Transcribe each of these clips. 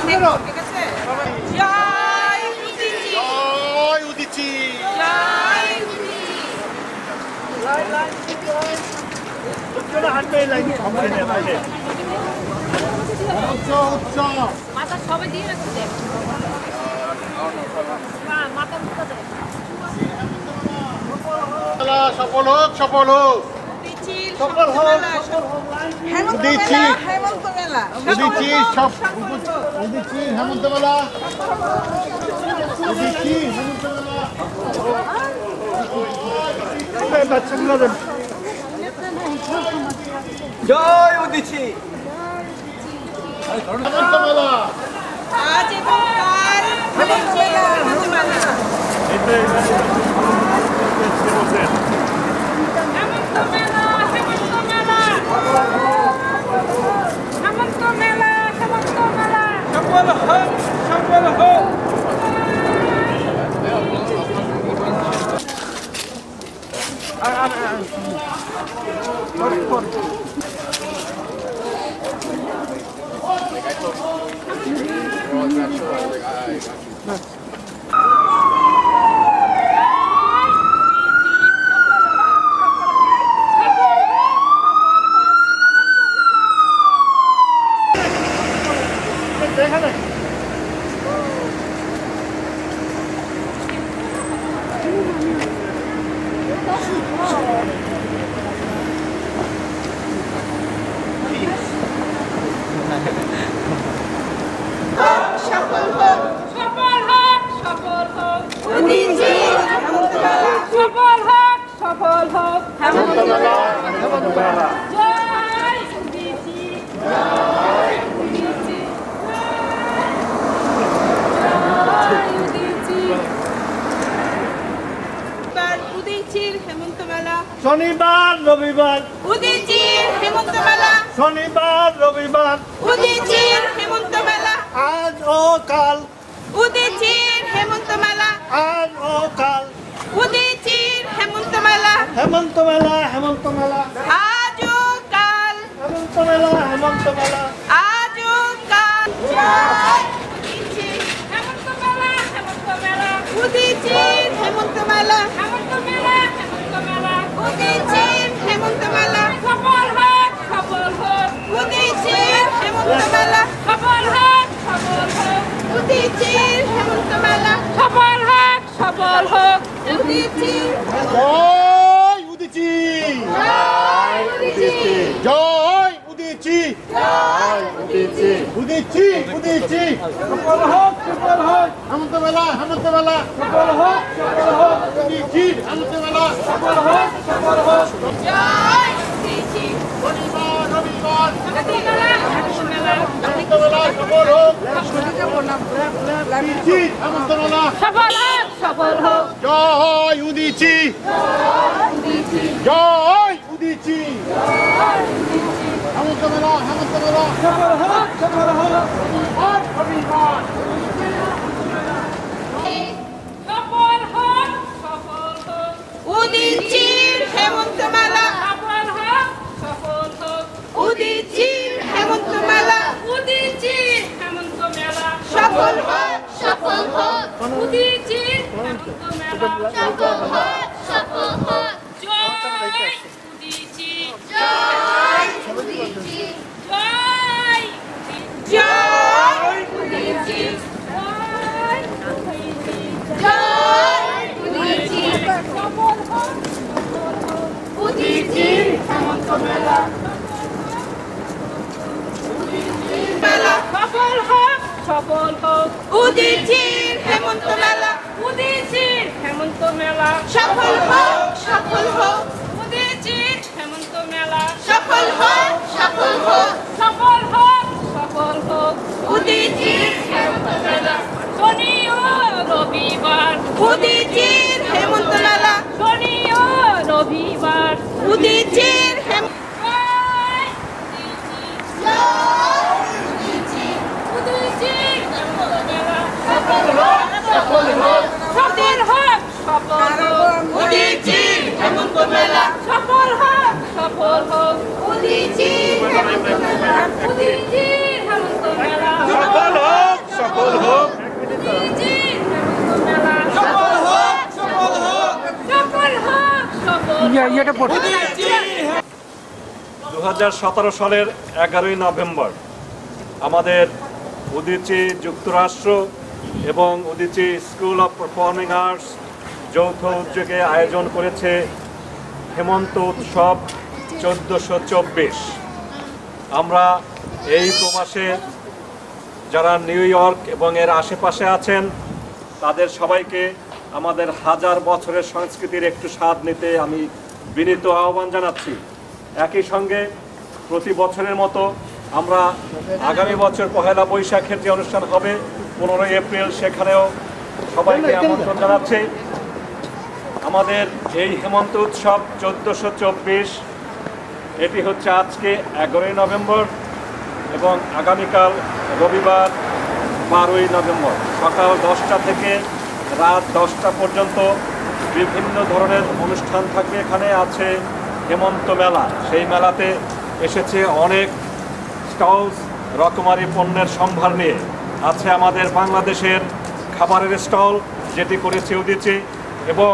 ঠিক আছে জয় উদিচি জয় উদিচি জয় উদিচি লাইন চলো হাঁটবে লাইন সামনে নেবে উচ্চ মাথা সবাই দিয়ে রাখতে না মাথা মুক্ত দেয় সফল হোক সফল হোক সফল হোক হেমন্ত মেলা উদিচি সব উদিচি হেমন্ত মেলা উদিচি হেমন্ত মেলা বাচ্চাগুলো জয় উদিচি হেমন্ত মেলা আজ এবং কাল হেমন্ত মেলা হেমন্ত মেলা সফল হোক সফল হোক শনিবার রবিবার উদিচির হেমন্ত মেলা শনিবার রবিবার উদিচির হেমন্ত মেলা আজ ও কাল উদিচির হেমন্ত মেলা আজ ও কাল উদিচির হেমন্ত মেলা হেমন্ত মেলা হেমন্ত মেলা আজ ও কাল হেমন্ত মেলা হেমন্ত মেলা আজ ও কাল জয় উদিচি হেমন্ত মেলা হেমন্ত মেলা উদিচির হেমন্ত মেলা হেমন্ত মেলা হেমন্ত মেলা উদিচির হেমন্ত মেলা সফল হোক উদিচির হেমন্ত মেলা সফল হোক উদিচির হেমন্ত মেলা সফল হোক উদিচির জয় উদিচি জয় উদিচি জয় উদিচি জয় উদিচি উদিচি উদিচি সফল হোক হেমন্ত মেলা সফল হোক উদিচি হেমন্ত মেলা সফল হোক জয় উদিচি শনিবার রবিবার হেমন্ত মেলা সফল হোক উদিচি হেমন্ত মেলা সফল হোক জয় উদিচি জয় উদিচি হেমন্ত মেলা সফল হোক রবিবার উদিচির হেমন্ত মেলা সফল হোক উদিচির হেমন্ত মেলা উদিচির হেমন্ত মেলা সফল হোক উদিচির হেমন্ত মেলা সফল হোক জয় উদিচি জয় উদিচি জয় উদিচি জয় উদিচি সফল হোক উদিচির হেমন্ত মেলা সফল হোক উদিচির হেমন্ত মেলা উদিচির হেমন্ত মেলা সফল হোক উদিচির হেমন্ত মেলা সফল হোক উদিচির হেমন্ত মেলা শনি ও রবিবার উদিচির হেমন্ত মেলা শনি ও রবিবার উদিচির হেমন্ত উদিচির হেমন্ত মেলা সফল হোক উদিচির হেমন্ত মেলা সফল হোক 2017 সালের 11ই নভেম্বর আমাদের উদীচী যুক্তরাষ্ট্র এবং Udichi school of performing arts যৌথ উদ্যোগে আয়োজন করেছে হেমন্ত উৎসব 1424। আমরা এই প্রবাসে যারা নিউ ইয়র্ক এবং এর আশেপাশে আছেন তাদের সবাইকে আমাদের হাজার বছরের সংস্কৃতির একটু স্বাদ নিতে আমি বিনীত আহ্বান জানাচ্ছি। একই সঙ্গে প্রতি বছরের মতো আমরা আগামী বছর পহেলা বৈশাখের যে অনুষ্ঠান হবে 15ই এপ্রিল, সেখানেও সবাইকে আমন্ত্রণ জানাচ্ছি। আমাদের এই হেমন্ত উৎসব 1424 এটি হচ্ছে আজকে 11ই নভেম্বর এবং আগামীকাল রবিবার 12ই নভেম্বর সকাল 10টা থেকে রাত 10টা পর্যন্ত বিভিন্ন ধরনের অনুষ্ঠান থাকবে। এখানে আছে হেমন্ত মেলা, সেই মেলাতে এসেছে অনেক স্টলস, রকমারি পণ্যের সম্ভার নিয়ে। আছে আমাদের বাংলাদেশের খাবারের স্টল যেটি করেছে উদীচী, এবং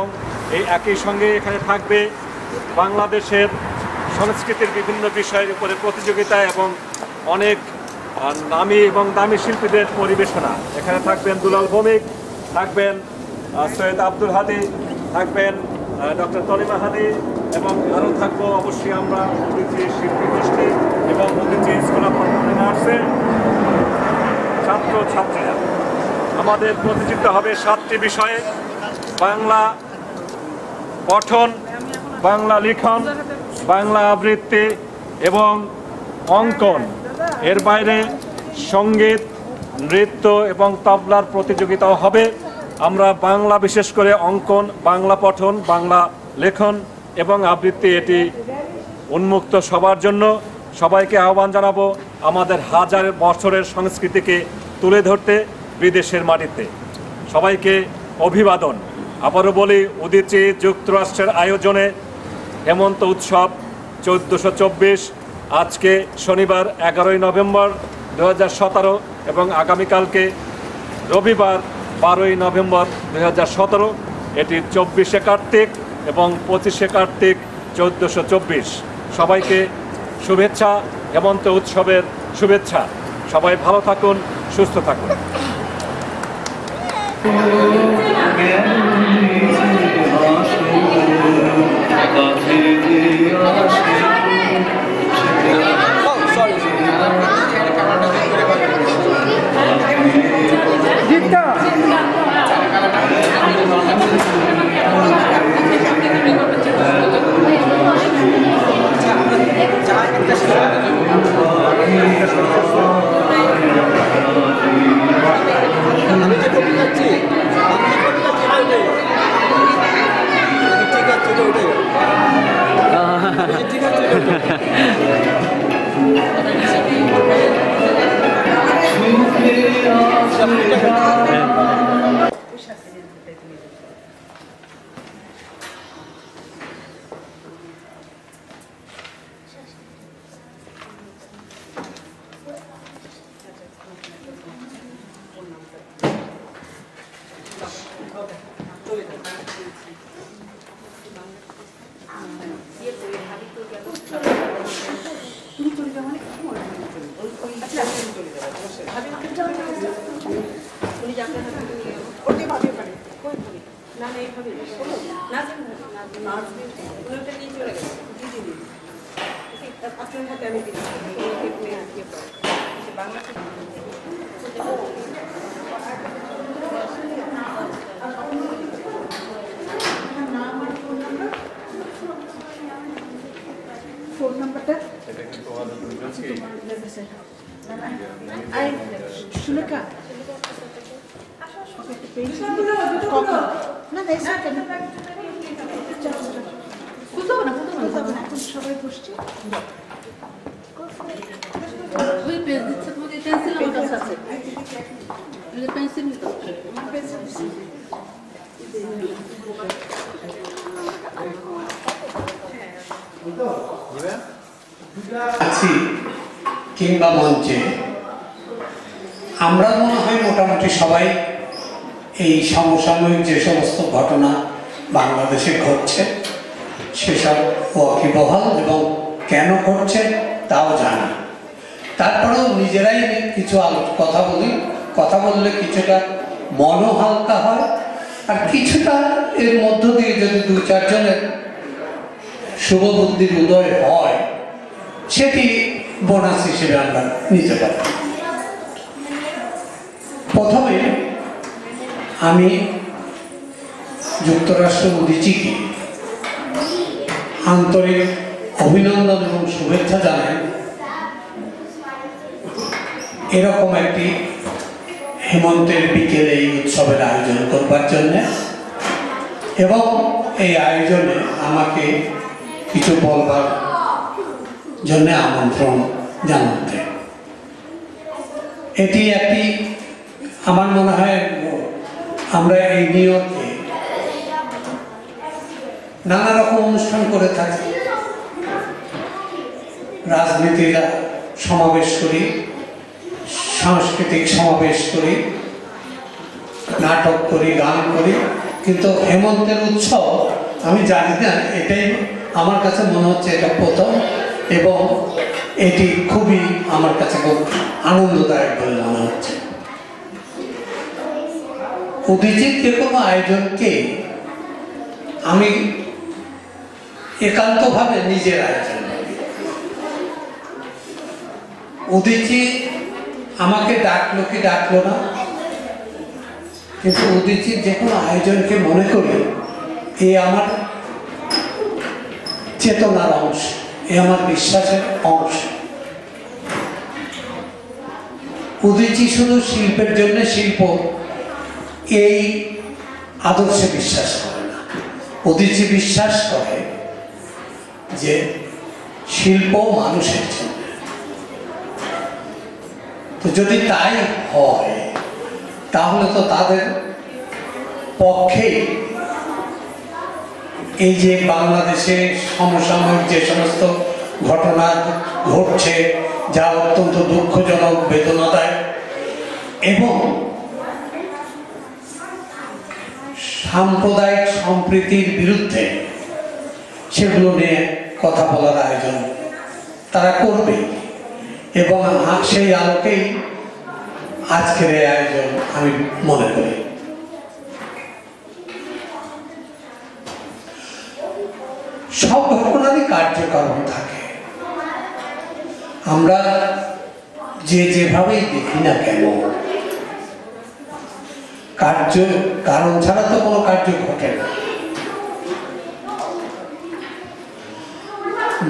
এই একই সঙ্গে এখানে থাকবে বাংলাদেশের সংস্কৃতির বিভিন্ন বিষয়ের উপরে প্রতিযোগিতা এবং অনেক নামী এবং দামি শিল্পীদের পরিবেশনা। এখানে থাকবেন দুলাল ভৌমিক, থাকবেন সৈয়দ আব্দুল হাদি, থাকবেন ডক্টর তলিমা হাদি, এবং আরও থাকবো অবশ্যই আমরা উদীচী শিল্পী গোষ্ঠী এবং উদীচী স্কুল অফ পারফর্মিং আর্টসের ছাত্রছাত্রীরা। আমাদের প্রতিযোগিতা হবে 7টি বিষয়ে: বাংলা পঠন, বাংলা লিখন, বাংলা আবৃত্তি এবং অঙ্কন। এর বাইরে সঙ্গীত, নৃত্য এবং তবলার প্রতিযোগিতাও হবে। আমরা বাংলা, বিশেষ করে অঙ্কন, বাংলা পঠন, বাংলা লেখন এবং আবৃত্তি এটি উন্মুক্ত সবার জন্য। সবাইকে আহ্বান জানাবো আমাদের হাজার বছরের সংস্কৃতিকে তুলে ধরতে বিদেশের মাটিতে। সবাইকে অভিবাদন। আবারও বলি, উদীচী যুক্তরাষ্ট্রের আয়োজনে হেমন্ত উৎসব 1424 আজকে শনিবার 11ই নভেম্বর 2017 এবং আগামীকালকে রবিবার 12ই নভেম্বর 2017। এটি 24শে কার্তিক এবং 25শে কার্তিক 1424। সবাইকে শুভেচ্ছা, হেমন্ত উৎসবের শুভেচ্ছা। সবাই ভালো থাকুন, সুস্থ থাকুন। ফোন নাম্বারটা সুলেখা না এখন সবাই বসছে। ওই পেজ দিচ্ছে তোমাকে, পেন্সিল আমার কাছে আছে, পেন্সিল নিতে আছি কিংবা মঞ্চে আমরা মনে হয় মোটামুটি সবাই এই সমসাময়িক যে সমস্ত ঘটনা বাংলাদেশে ঘটছে সেসব ওয়াকিবহাল এবং কেন করছে তাও জানি। তারপরেও নিজেরাই কিছু কথা বলি, কথা বললে কিছুটা মনও হালকা হয়, আর কিছুটা এর মধ্য দিয়ে যদি 2-4 জনের শুভ বুদ্ধির উদয় হয় সেটি বোনাস হিসেবে আমরা নিতে পারি। প্রথমে আমি যুক্তরাষ্ট্র উদীচীকে আন্তরিক অভিনন্দন এবং শুভেচ্ছা জানাই এরকম একটি হেমন্তের বিকেলে এই উৎসবের আয়োজন করবার জন্য, এবং এই আয়োজনে আমাকে কিছু বলবার জন্য আমন্ত্রণ জানাতে। এটি একটি আমার মনে হয় আমরা এই নিয়মে নানা রকম অনুষ্ঠান করে থাকি, রাজনীতির সমাবেশ করি, সাংস্কৃতিক সমাবেশ করি, নাটক করি, গান করি, কিন্তু হেমন্তের উৎসব আমি জানি না, এটাই আমার কাছে মনে হচ্ছে এটা প্রথম, এবং এটি খুবই আমার কাছে খুব আনন্দদায়ক বলে মনে হচ্ছে। উদীচীর যে কোনো আয়োজনকে আমি একান্তভাবে নিজের আয়োজন করি। উদীচী আমাকে ডাকলো কি ডাকলো না, কিন্তু উদীচীর যে কোনো আয়োজনকে মনে করি এ আমার চেতনার অংশ, এ আমার বিশ্বাসের অংশ। উদীচী শুধু শিল্পের জন্য শিল্প এই আদর্শে বিশ্বাস করে না। উদীচী বিশ্বাস করে যে শিল্প মানুষের জন্য। তো যদি তাই হয় তাহলে তো তাদের পক্ষে এই যে বাংলাদেশে সমসাময়িক যে সমস্ত ঘটনা ঘটছে যা অত্যন্ত দুঃখজনক, বেদনাদায়ক এবং সাম্প্রদায়িক সম্প্রীতির বিরুদ্ধে, সেগুলো নিয়ে কথা বলার আয়োজন তারা করবে, এবং সেই আলোকেই আজকের এই আয়োজন আমি মনে করি। সব ঘটনারই কার্যকারণ থাকে, আমরা যেভাবেই দেখি না কেন কারণ ছাড়া তো কোনো কার্য ঘটে না।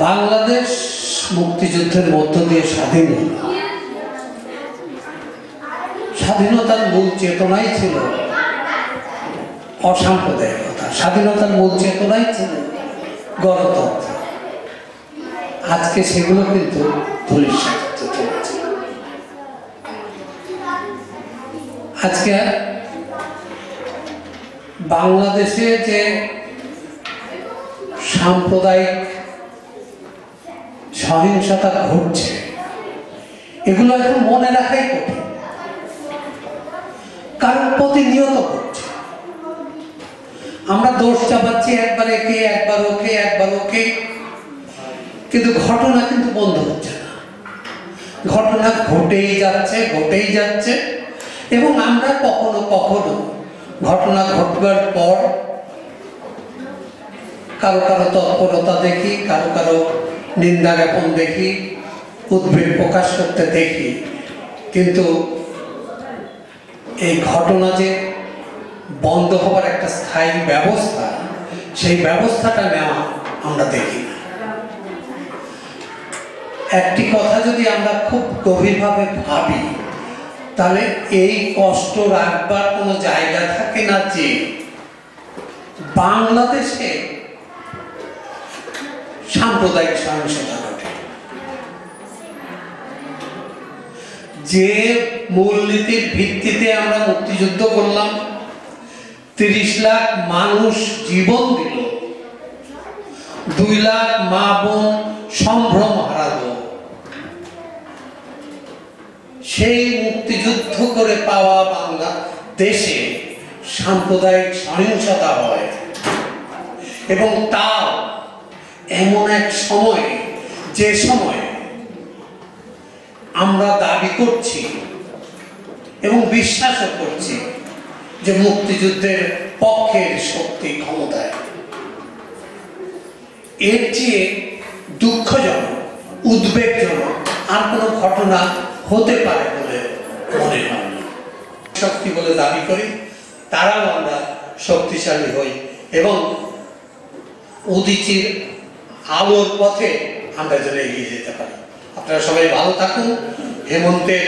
বাংলাদেশ মুক্তিযুদ্ধের মধ্য দিয়ে স্বাধীনতার মূল চেতনাই ছিল অসাম্প্রদায়িকতা, স্বাধীনতার মূল চেতনাই ছিল গণতন্ত্র। আজকে সেগুলো কিন্তু ধূলিসাৎ হতে চলেছে। আজকে বাংলাদেশে যে সাম্প্রদায়িক সহিংসতা ঘটছে এগুলো এখন মনে রাখাই কঠিন, কারণ প্রতিনিয়ত ঘটছে। আমরা দোষ চাপাচ্ছি একবার একে, একবার ওকে, একবার ওকে, কিন্তু ঘটনা কিন্তু বন্ধ হচ্ছে না। ঘটনা ঘটেই যাচ্ছে, এবং আমরা কখনো কখনো ঘটনা ঘটবার পর কারো কারো তৎপরতা দেখি, কারো কারো নিন্দা জ্ঞাপন দেখি, উদ্বেগ প্রকাশ করতে দেখি, কিন্তু এই ঘটনা যে বন্ধ হওয়ার একটা স্থায়ী ব্যবস্থা, সেই ব্যবস্থাটা নেওয়া আমরা দেখি না। একটি কথা যদি আমরা খুব গভীরভাবে ভাবি তাহলে এই কষ্ট রাখবার কোনো জায়গা থাকে না যে বাংলাদেশে সাম্প্রদায়িক সহিংসতা ঘটে। যে মূলনীতির ভিত্তিতে আমরা মুক্তিযুদ্ধ করলাম, 30 লাখ মানুষ জীবন দিল, 2 লাখ মা বোন সম্ভ্রম হারালো, সেই মুক্তিযুদ্ধ করে পাওয়া বাংলাদেশে সাম্প্রদায়িক সহিংসতা হয়, এবং তাও এমন এক সময়ে, যে সময়ে আমরা দাবি করছি এবং বিশ্বাসও করছি যে মুক্তিযুদ্ধের পক্ষের শক্তি ক্ষমতায়, এর চেয়ে দুঃখজনক, উদ্বেগজনক আর কোনো ঘটনা হতে পারে বলে মনে হয় না। শক্তি বলে দাবি করি, তারাও আমরা শক্তিশালী হই এবং উদীচীর আলোর পথে আমরা যেন এগিয়ে যেতে পারি। আপনারা সবাই ভালো থাকুন। হেমন্তের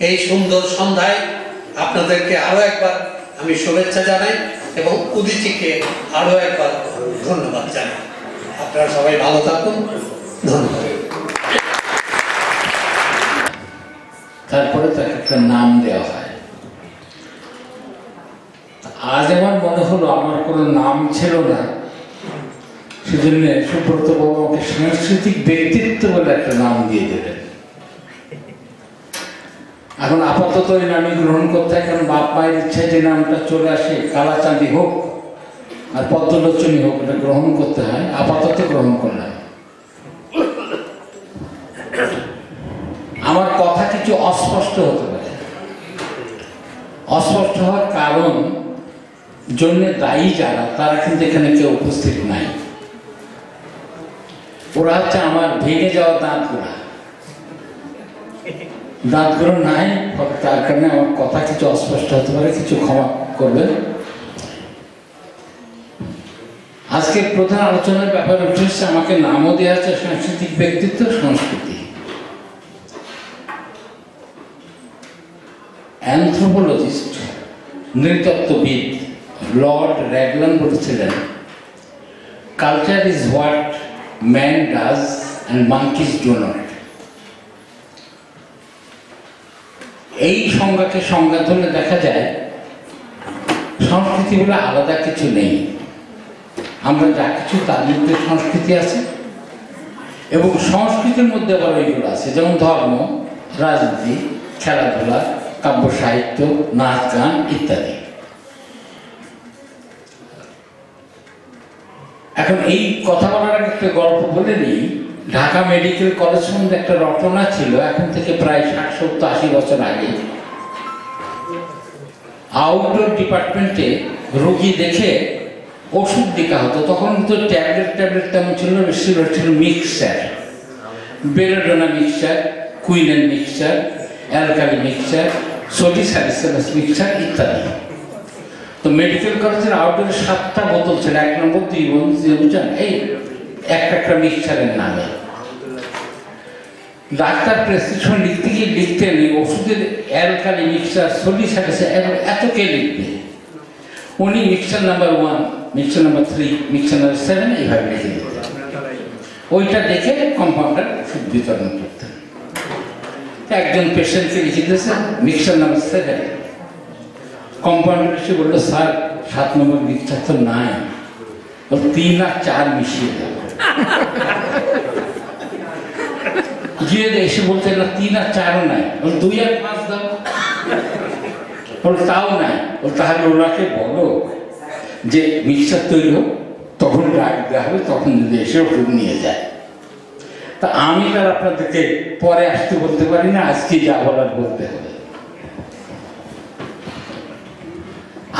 এই সুন্দর সন্ধ্যায় আপনাদেরকে আরো একবার আমি শুভেচ্ছা জানাই এবং উদীচীকে আরো একবার ধন্যবাদ জানাই। আপনারা সবাই ভালো থাকুন, ধন্যবাদ। তারপরে তাকে একটা নাম দেওয়া হয়। আজ আমার মনে হলো আমার কোনো নাম ছিল না, সেজন্য সুব্রত বাবু আমাকে সাংস্কৃতিক ব্যক্তিত্ব বলে একটা নাম দিয়ে দেবেন। এখন আপাতত এই নামই গ্রহণ করতে হয়, কারণ বাপ মায়ের ইচ্ছা যে নামটা চলে আসে, কালাচাঁদি হোক আর পদ্মলোচনী হোক, এটা গ্রহণ করতে হয়। আপাতত গ্রহণ করলাম। আমার কথা কিছু অস্পষ্ট হতে পারে। অস্পষ্ট হওয়ার কারণ জন্য দায়ী যারা, তারা কিন্তু এখানে কেউ উপস্থিত নাই। ওরা হচ্ছে আমার ভেঙে যাওয়া দাঁতগুলো নাই, তার কারণে আমার কথা কিছু অস্পষ্ট হতে পারে, কিছু ক্ষমা করবেন। আজকে প্রধান আলোচনার ব্যাপারে উঠে এসছে, আমাকে নামও দেওয়া আছে সাংস্কৃতিক ব্যক্তিত্ব, সংস্কৃতি। অ্যানথ্রোপোলজিস্ট, নৃতত্ত্ববিদ লর্ড র্যাগলান বলেছিলেন, culture is what man does and monkeys do not. এই সংজ্ঞাকে সংজ্ঞা ধরলে দেখা যায় সংস্কৃতি বলে আলাদা কিছু নেই। আমরা যা কিছু তার মধ্যে সংস্কৃতি আছে, এবং সংস্কৃতির মধ্যে আবার ওইগুলো আছে, যেমন ধর্ম, রাজনীতি, খেলাধুলা, কাব্য সাহিত্য, নাচ গান ইত্যাদি। এখন এই কথা বলার আগে একটা গল্প বলে নিই। ঢাকা মেডিকেল কলেজ সম্বন্ধে একটা রটনা ছিল, এখন থেকে প্রায় 60-70-80 বছর আগে। আউটডোর ডিপার্টমেন্টে রোগী দেখে ওষুধ দেখা হতো। তখন তো ট্যাবলেট তেমন ছিল না, বেশি ছিল mixture, belladonna mixture, quinine mixture, alkali mixture, সোডিসালিসালাস মিক্সচার ইত্যাদি। তো মেডিকেল কলেজের আউটডোরে 7টা বোতল ছিল, 1 নম্বর 2 নম্বর বুঝছেন, এই একটা মিক্সচারের নামে। ডাক্তার প্রেসক্রিপশন লিখতে গিয়ে লিখতে নেই ওষুধের অ্যালকালি মিক্সচার, সোডিসালিসাস, এত কে লিখবে? উনি mixture number 1, mixture number 3, mixture number 7 এইভাবে লিখে দিতেন। ওইটা দেখে কম্পাউন্ডার ওষুধ বিতরণ করতেন। একজন পেশেন্টকে লিখে দিয়েছে মিক্সচার নাম্বার 7। কম্পাউন্ডার এসে বললো, স্যার 7 নম্বর মিক্সচার তো নাই, 3 আর 4 মিশিয়ে দেব। গিয়ে এসে বলতে না 3 আর 4ও নাই, 2 আর 5 দাও, তাও নাই। তাহলে ওনাকে বলো যে মিক্সচার তৈরি হোক, তখন ডাক দেওয়া হবে, তখন যদি এসে ওষুধ নিয়ে যায়। তা আমি তার আপনাদেরকে পরে আসতে বলতে পারি না, আজকে যা বলার বলতে হবে।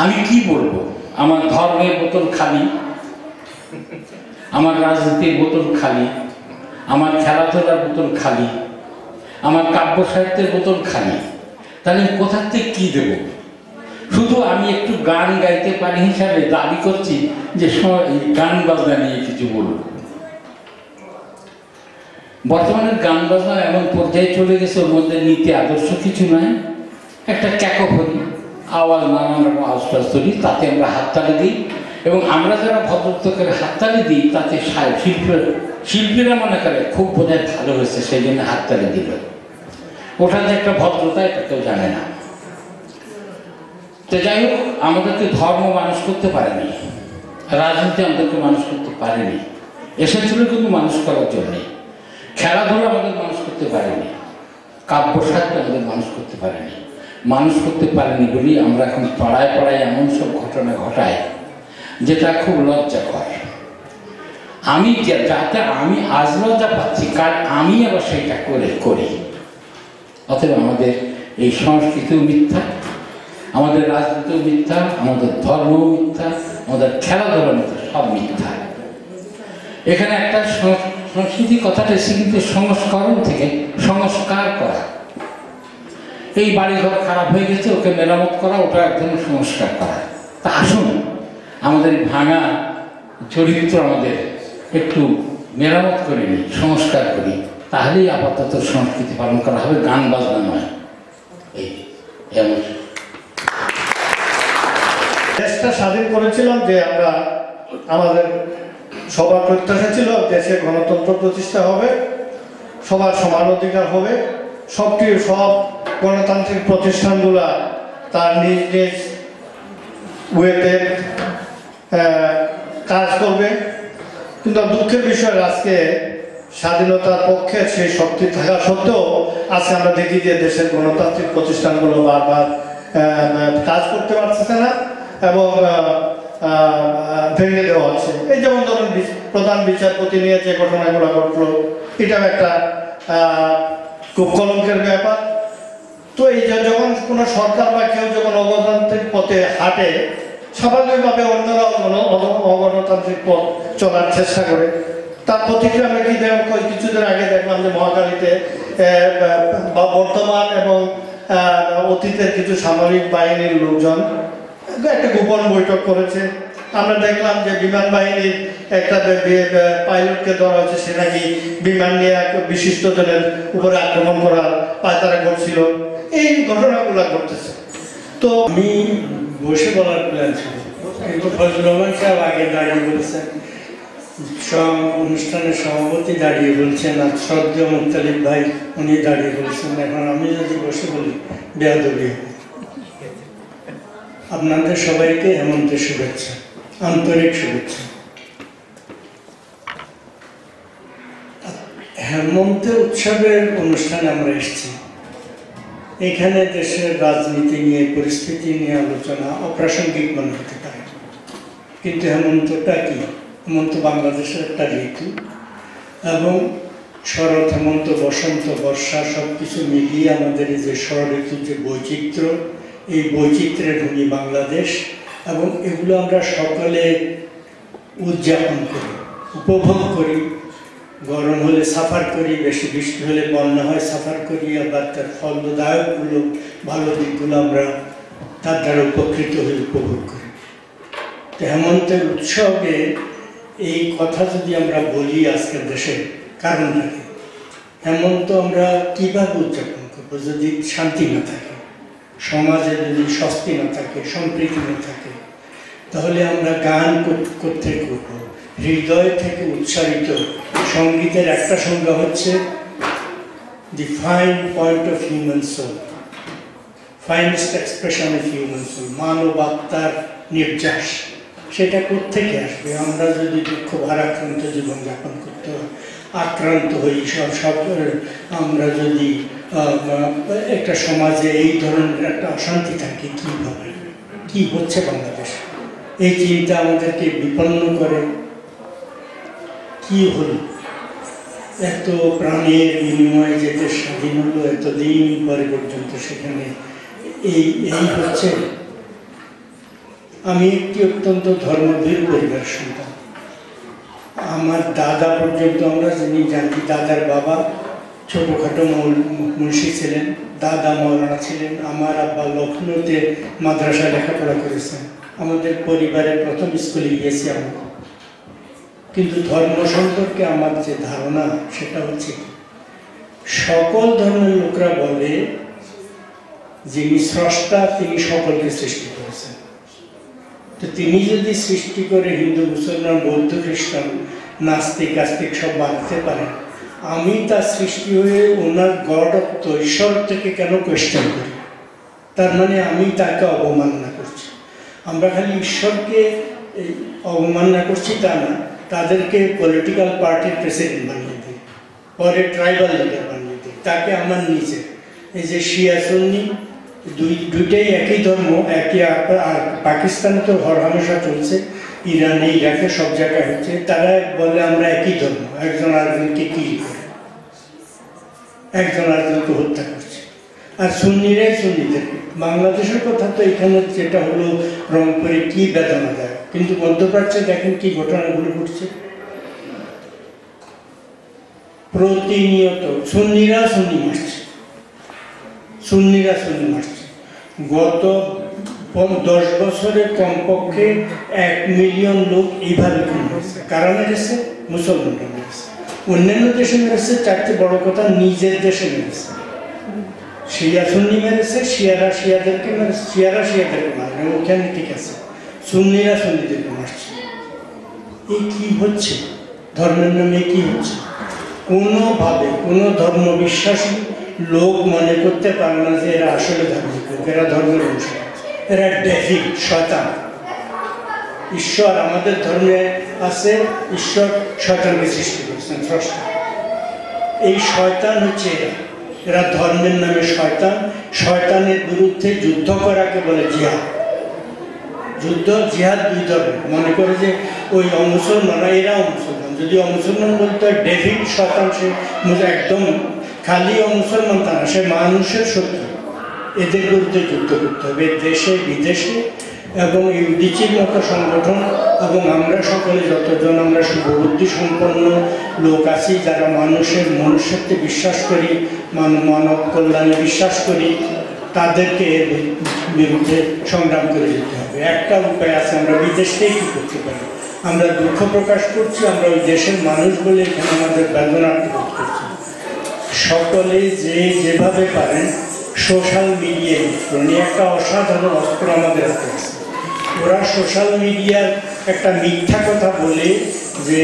আমি কি বলবো? আমার ধর্মের বোতল খালি, আমার রাজনীতির বোতল খালি, আমার খেলাধুলার বোতল খালি, আমার কাব্য সাহিত্যের বোতল খালি। তাহলে কোথা থেকে কি দেব? শুধু আমি একটু গান গাইতে পারি হিসাবে দাবি করছি যে গান বাজনা নিয়ে কিছু বলব। বর্তমানে গান বাজনা এমন পর্যায়ে চলে গেছে, ওর মধ্যে নীতি আদর্শ কিছু নাই, একটা ক্যাকোফোনি, আওয়াজ, নানান রকম আওয়াজ তৈরি, তাতে আমরা হাততালি দিই। এবং আমরা যারা ভদ্রত্বের হাততালি দিই, তাতে শিল্পীরা মনে করে খুব বোধহয় ভালো হয়েছে, সেই জন্য হাততালি দিল। ওটা যে একটা ভদ্রতা, এটা কেউ জানে না। তো যাই হোক, আমাদেরকে ধর্ম মানুষ করতে পারেনি, রাজনীতি আমাদেরকে মানুষ করতে পারেনি, এসেছিল কিন্তু মানুষ করার জন্যে। খেলাধুলা আমাদের মানুষ করতে পারেনি, কাব্য সাহিত্য আমাদের মানুষ করতে পারেনি। মানুষ করতে পারেনি বলেই আমরা এখন পাড়ায় পাড়ায় এমন সব ঘটনা ঘটাই যেটা খুব লজ্জাকর। আমি যাতে আমি আজলতা পাচ্ছি, কারণ আমি আবার সেটা করি। অতএব আমাদের এই সংস্কৃতিও মিথ্যা, আমাদের রাজনীতিও মিথ্যা, আমাদের ধর্মও মিথ্যা, আমাদের খেলাধুলার মিথ্যা, সব মিথ্যা। এখানে একটা সংস্কৃতি কথাটা এসে কিন্তু সংস্করণ থেকে সংস্কার করা। এই বাড়িঘর খারাপ হয়ে গেছে, ওকে মেরামত করা, ওটা একদম সংস্কার করা। তা আসুন আমাদের ভাঙা চরিত্র আমাদের একটু মেরামত করে নিই, সংস্কার করি, তাহলেই আপাতত সংস্কৃতি পালন করা হবে, গান বাজনা নয়। এমন দেশটা স্বাধীন করেছিলাম যে আমরা, আমাদের সবার প্রত্যাশা ছিল দেশে গণতন্ত্র প্রতিষ্ঠা হবে, সবার সমান অধিকার হবে, সব গণতান্ত্রিক প্রতিষ্ঠানগুলা তার নিজ নিজ ওয়েতে কাজ করবে। কিন্তু দুঃখের বিষয়, আজকে স্বাধীনতার পক্ষে সেই শক্তি থাকা সত্ত্বেও আজকে আমরা দেখি যে দেশের গণতান্ত্রিক প্রতিষ্ঠানগুলো বারবার কাজ করতে পারতেছে না এবং ভেঙে দেওয়া হচ্ছে। এই যেমন ধরুন প্রধান বিচারপতি নিয়ে যে ঘটনাগুলো ঘটলো, এটাও একটা খুব কলঙ্কের ব্যাপার। তো এই যে যখন কোনো সরকার বা কেউ যখন অগণতান্ত্রিক পথে হাঁটে, স্বাভাবিকভাবে অন্যরা অগণতান্ত্রিক পথ চলার চেষ্টা করে। তার প্রতিক্রিয়া আমরা কি কিছুদিন আগে দেখলাম যে মহাখালীতে বর্তমান এবং অতীতের কিছু সামরিক বাহিনীর লোকজন একটা গোপন বৈঠক করেছে। আমরা দেখলাম যে বিমান বাহিনীর একটা পাইলটকে ধরা হয়েছে, সে নাকি বিমান নিয়ে এক বিশিষ্টজনের উপরে আক্রমণ করার পায়তারা করছিল। এই ঘটনাগুলো ঘটতেছে। তো আমি বসে বলার প্ল্যান ছিল, কিন্তু ফজলুর রহমান সাহেব আগে দাঁড়িয়ে বলছেন, অনুষ্ঠানের সভাপতি দাঁড়িয়ে বলছেন, আর শ্রদ্ধেয় মুত্তালিব ভাই উনি দাঁড়িয়ে বলছেন। এখন আমি যদি বসে বলি বেয়াদবি হবে। আপনাদের সবাইকে হেমন্তের শুভেচ্ছা, আন্তরিক শুভেচ্ছা। হেমন্ত উৎসবের অনুষ্ঠানে আমরা এসেছি। এখানে দেশের রাজনীতি নিয়ে, পরিস্থিতি নিয়ে আলোচনা অপ্রাসঙ্গিক মনে হতে পারে, কিন্তু হেমন্তটা কি? হেমন্ত বাংলাদেশের একটা ঋতু এবং শরৎ, হেমন্ত, বসন্ত, বর্ষা সব কিছু মিলিয়ে আমাদের এই যে ষড়ঋতুর যে বৈচিত্র্য, এই বৈচিত্র্যের ভূমি বাংলাদেশ। এবং এগুলো আমরা সকলে উদযাপন করি, উপভোগ করি। গরম হলে সাফার করি, বেশি বৃষ্টি হলে বন্যা হয়, সাফার করি। আবার তার ফলদায়কগুলো, ভালো দিকগুলো আমরা তার দ্বারা উপকৃত হয়ে উপভোগ করি। তো হেমন্তের উৎসবে এই কথা যদি আমরা বলি আজকের দেশে, কারণ থাকে হেমন্ত আমরা কীভাবে উদযাপন করবো যদি শান্তি না থাকে, সমাজে যদি স্বস্তি না থাকে, সম্প্রীতি না থাকে, তাহলে আমরা গান করতে করবো হৃদয় থেকে উচ্চারিত। সঙ্গীতের একটা সংজ্ঞা হচ্ছে the fine point of human soul, finest expression of human soul, মানব আত্মার নির্যাস। সেটা কোত্থেকে আসবে? আমরা যদি দুঃখ ভারাক্রান্ত জীবনযাপন করতে আক্রান্ত হই, সব আমরা যদি একটা সমাজে এই ধরনের একটা অশান্তি থাকে, কীভাবে কি হচ্ছে বাংলাদেশে, এই চিন্তা আমাদেরকে বিপন্ন করে। কি হলো? এত প্রাণের বিনিময়ে যে দেশ স্বাধীন হলো, এতদিন পরে পর্যন্ত সেখানে এই হচ্ছে। আমি একটি অত্যন্ত ধর্মভীর পরিবার সন্তান। আমার দাদা পর্যন্ত আমরা যিনি জানি, দাদার বাবা ছোটোখাটো মুন্সি ছিলেন, দাদা মৌলানা ছিলেন, আমার আব্বা লখনৌতে মাদ্রাসায় লেখাপড়া করেছেন, আমাদের পরিবারের প্রথম স্কুলে গিয়েছি আমরা। কিন্তু ধর্ম সম্পর্কে আমার যে ধারণা সেটা হচ্ছে সকল ধর্মের লোকরা বলে যিনি স্রষ্টা তিনি সকলকে সৃষ্টি করেছেন। তো তিনি যদি সৃষ্টি করে হিন্দু, মুসলমান, বৌদ্ধ, খ্রিস্টান, নাস্তিক আস্তিক সব বানাতে পারেন, আমি তার সৃষ্টি হয়ে ওনার গডত্ব, ঈশ্বরত্বকে কেন কোয়েশ্চেন করি? তার মানে আমি তাকে অবমাননা করছি। আমরা খালি ঈশ্বরকে অবমাননা করছি তা না, তাদেরকে পলিটিক্যাল পার্টির প্রেসিডেন্ট বানিয়ে দিই, পরে ট্রাইবাল লিডার বানিয়ে দিই, তাকে আমার নিচে। এই যে শিয়া সুন্নি দুইটাই একই ধর্ম, একই। আর পাকিস্তানে তো হরহামেশা চলছে ইরানে, ইরাকে সব জায়গায় হচ্ছে। তারা বলে আমরা একই ধর্ম, একজন আরেকজনকে কি করে, একজন আরেকজনকে হত্যা করছে। আর সুন্নিরাই সুন্নিদের। বাংলাদেশের কথা তো এখানে যেটা হলো রংপুরে কি বেদনাদায়ক, কিন্তু মধ্যপ্রাচ্যে দেখেন কি ঘটনাগুলো ঘটছে। প্রতিনিয়ত সুন্নিরা সুন্নি মারছে, সুন্নিরা সুন্নি মারছে। গত 10 বছরে কমপক্ষে 1 মিলিয়ন লোক এইভাবে মেরেছে। কারা মেরেছে? মুসলমানরা মেরেছে। অন্যান্য দেশে মেরেছে, চারটি বড় কথা নিজের দেশে মেরেছে। শিয়া সুন্নি মেরেছে, শিয়ারা শিয়াদেরকে মেরেছে, শিয়ারা শিয়াদেরকে মারবে, ওখানে ঠিক আছে। সুন্নিরা সুন্নিদেরকে মারছে। এই কি হচ্ছে? ধর্মের নামে কি হচ্ছে? কোনোভাবে কোনো ধর্ম বিশ্বাসী লোক মনে করতে পারে না যে এরা আসলে ধার্মিক লোক, এরা ধর্মের অনুসারী, এরা ডেভিল, শয়তান। ঈশ্বর আমাদের ধর্মে আছে, ঈশ্বর শয়তানকে সৃষ্টি করেছেন, স্রষ্টা। এই শয়তান হচ্ছে এরা। এরা ধর্মের নামে শয়তান। শয়তানের বিরুদ্ধে যুদ্ধ করাকে বলে জিহাদ। যুদ্ধ জিহাদ দুই ধরনের। মনে করে যে ওই অমুসলমান, এরাও মুসলমান। যদি অমুসলমান বলতে হয় ডেভিড শয়তান, সে একদম খালি অমুসলমান তা না, সে মানুষের শত্রু। এদের বিরুদ্ধে যুদ্ধ করতে হবে দেশে বিদেশে। এবং ইউডিচির মতো সংগঠন এবং আমরা সকলে যতজন আমরা শুভবুদ্ধি সম্পন্ন লোক আছি, যারা মানুষের মনুষ্যত্বে বিশ্বাস করি, মানব কল্যাণে বিশ্বাস করি, তাদেরকে এর বিরুদ্ধে সংগ্রাম করে যেতে হবে। একটা উপায় আছে, আমরা বিদেশ থেকে কী করতে পারি। আমরা দুঃখ প্রকাশ করছি, আমরা ওই দেশের মানুষ বলে এখানে আমাদের বেদনা বোধ করছি। সকলে যে যেভাবে পারেন সোশ্যাল মিডিয়া ইউজ করুন। একটা অসাধারণ অস্ত্র আমাদের হাতে আছে। ওরা সোশ্যাল মিডিয়ার একটা মিথ্যা কথা বলে যে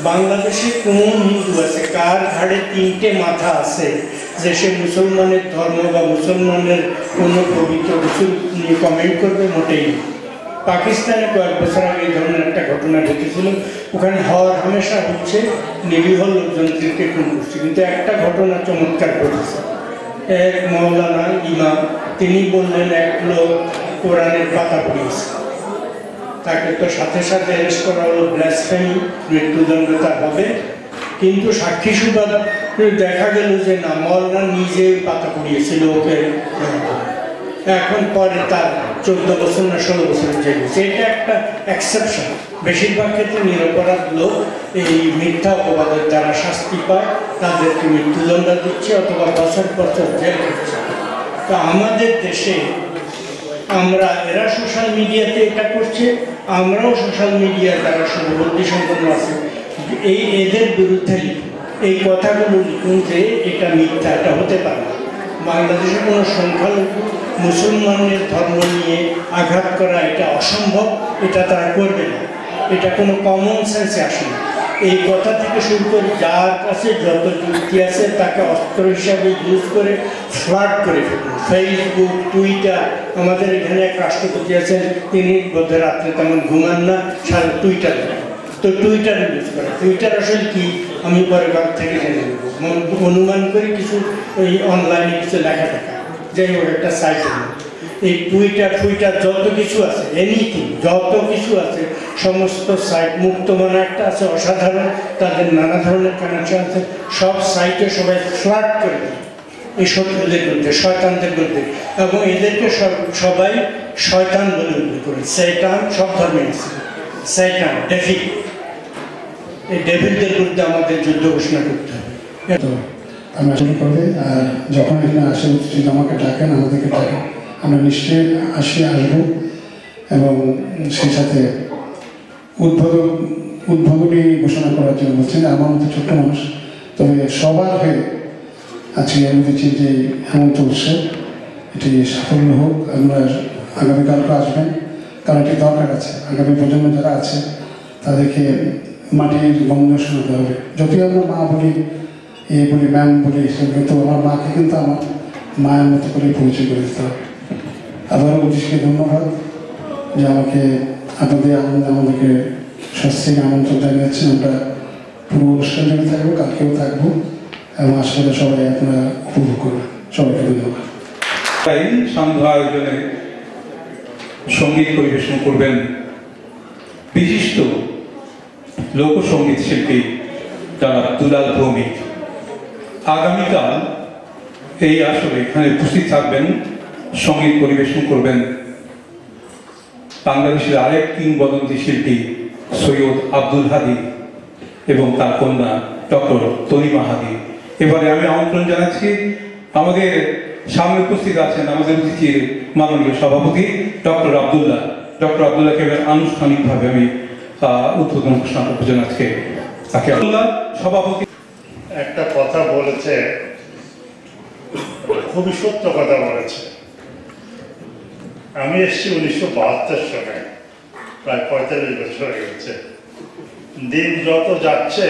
বাংলাদেশে কোন হিন্দু আছে, কার ঘাড়ে 3টে মাথা আছে, যে সে মুসলমানের ধর্ম বা মুসলমানের কোনো পবিত্র কিছু নিয়ে কমেন্ট করবে, মোটেই। পাকিস্তানে কয়েক বছর আগে এই ধরনের একটা ঘটনা ঘটেছিল। ওখানে হওয়ার হামেশা হচ্ছে নিরীহ লোকজনদেরকে খুন করছে। কিন্তু একটা ঘটনা চমৎকার ঘটেছে। এক মৌলানা ইমাম, তিনি বললেন এক লোক কোরআনের পাতা পড়িয়েছে, তাকে তো সাথে সাথে অ্যারেস্ট করা হলো, ব্লাসফেমি, মৃত্যুদণ্ড তার হবে। কিন্তু সাক্ষী সুবাদ দেখা গেল যে না, মৌলানা নিজে পাতা পড়িয়েছিল ওকে। এখন পরে তার 14 বছর না 16 বছরের জেল হয়েছে। এটা একটা এক্সেপশন। বেশিরভাগ ক্ষেত্রে নিরপরাধ লোক এই মিথ্যা অপবাদের দ্বারা শাস্তি পায়, তাদেরকে মৃত্যুদণ্ড দিচ্ছে অথবা বছর বছর জেল করছে। তো আমাদের দেশে আমরা, এরা সোশ্যাল মিডিয়াতে এটা করছে, আমরাও সোশ্যাল মিডিয়া যারা শুভবুদ্ধি সম্পন্ন আছে এদের বিরুদ্ধে লিখুন, এই কথাগুলো লিখুন যে এটা মিথ্যা, এটা হতে পারে না। বাংলাদেশে কোনো সংখ্যালঘু মুসলমানের ধর্ম নিয়ে আঘাত করা এটা অসম্ভব, এটা তারা করবে না। এটা কোনো কমন সেন্সে আসে না। এই কথা থেকে শুরু করে যার কাছে যত যুক্তি আছে তাকে অস্ত্র হিসাবে ইউজ করে ফ্লাড করে ফেলুন। ফেসবুক, টুইটার, আমাদের এখানে এক রাষ্ট্রপতি আছেন, তিনি বোধহয় রাত্রে তেমন ঘুমান না, সারা টুইটার দেখেন। তো টুইটার ইউজ করে। টুইটার আসলে কি আমি পরে ঘর থেকে জেনে নেব, অনুমান করি কিছু ওই অনলাইনে কিছু লেখা টাকা, যাই হোক একটা সাইট। এই টুইটার যত কিছু আছে, এনিথিং যত কিছু আছে, সমস্ত সাইট, মুক্তমানা একটা আছে অসাধারণ, তাদের নানা ধরনের কানেকশন আছে, সব সাইটে সবাই ফ্লাড করে দেয় এই শত্রুদের বিরুদ্ধে, শয়তানদের বিরুদ্ধে। এবং এদেরকে সবাই শয়তান বলে উল্লেখ করে। শয়তান সব ধর্মে আছে, শয়তান ডেভিল। এই ডেভিলদের বিরুদ্ধে আমাদের যুদ্ধ ঘোষণা করতে হবে। আমরা শুরু করবে, আর যখন এখানে আসে যদি আমাকে ডাকেন, আমাদেরকে ডাকেন, আমরা নিশ্চয়ই আসবো। এবং সেই সাথে উদ্বোধনী ঘোষণা করার জন্য বলছেন আমার মতো ছোট্ট মানুষ, তবে সবার হয়ে আজকে আমি দিচ্ছি যে হেমন্ত উৎসব এটি সাফল্য হোক। আমরা আগামীকালকে আসবেন, কারণ এটি দরকার আছে। আগামী প্রজন্ম যারা আছে তাদেরকে মাটির গন্ধ শোনাতে হবে। যদিও আমরা মা বলি, বলি, ম্যাম বলি, কিন্তু আমার মাকে কিন্তু আমার মায়ের মতো করে পরিচয় করে দিতে হবে। আবারও উদ্দেশ্যকে ধন্যবাদ যে আমাকে আপনাদের আমাদেরকে সস্ত্রীক আমন্ত্রণ জানিয়েছেন। আমরা পুরো অনুষ্ঠান জন্য থাকবো, কালকেও থাকবো, এবং আসলে সবাই আপনারা উপভোগ করবেন। সবাইকে ধন্যবাদ। সন্ধ্যা আয়োজনে সঙ্গীত পরিবেশন করবেন বিশিষ্ট লোকসঙ্গীত শিল্পী জনাব দুলাল ভৌমিক আগামীকাল এই আসরে এখানে উপস্থিত থাকবেন, সঙ্গীত পরিবেশন করবেন বাংলাদেশের আরেক কিংবদন্তি শিল্পী সৈয়দ আব্দুল হাদি এবং তার কন্যা ডক্টর তনিমা হাদি। এবারে আমি আমন্ত্রণ জানাচ্ছি, আমাদের সামনে উপস্থিত আছেন আমাদের অতিথির মাননীয় সভাপতি ডক্টর আব্দুল্লাহকে আনুষ্ঠানিকভাবে আমি উদ্বোধন ঘোষণা করতে জানাচ্ছি। তাকে আব্দুল্লাহ সভাপতি একটা কথা বলেছে, খুবই সত্য কথা বলেছে। আমি এসেছি 1972 সালে, প্রায় 45 বছর হয়ে গেছে। দিন যত যাচ্ছে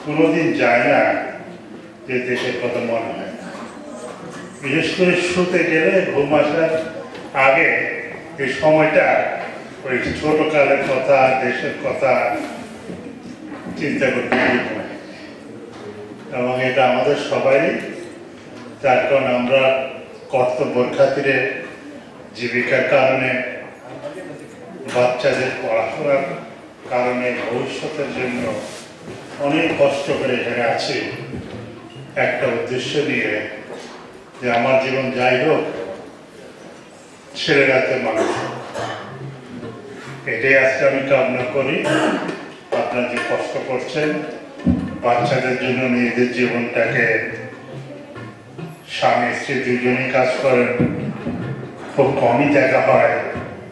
কোনোদিন যায় না যে দেশের কথা মনে হয় না। বিশেষ করে শুতে গেলে ঘুম আসার আগে এই সময়টা ওই ছোটকালের কথা, দেশের কথা চিন্তা করতে হয় এবং এটা আমাদের সবারই, যার কারণ আমরা কর্তব্যের খাতিরে, জীবিকার কারণে, বাচ্চাদের পড়াশোনার কারণে, ভবিষ্যতের জন্য অনেক কষ্ট করে এখানে আছি একটা উদ্দেশ্য নিয়ে, যে আমার জীবন যাই হোক ছেলেরাতে মানুষ। এটাই আজকে আমি কামনা করি। আপনারা যে কষ্ট করছেন বাচ্চাদের জন্য, নিজেদের জীবনটাকে, স্বামী স্ত্রী দুজনেই কাজ করেন, খুব কমই দেখা হয়,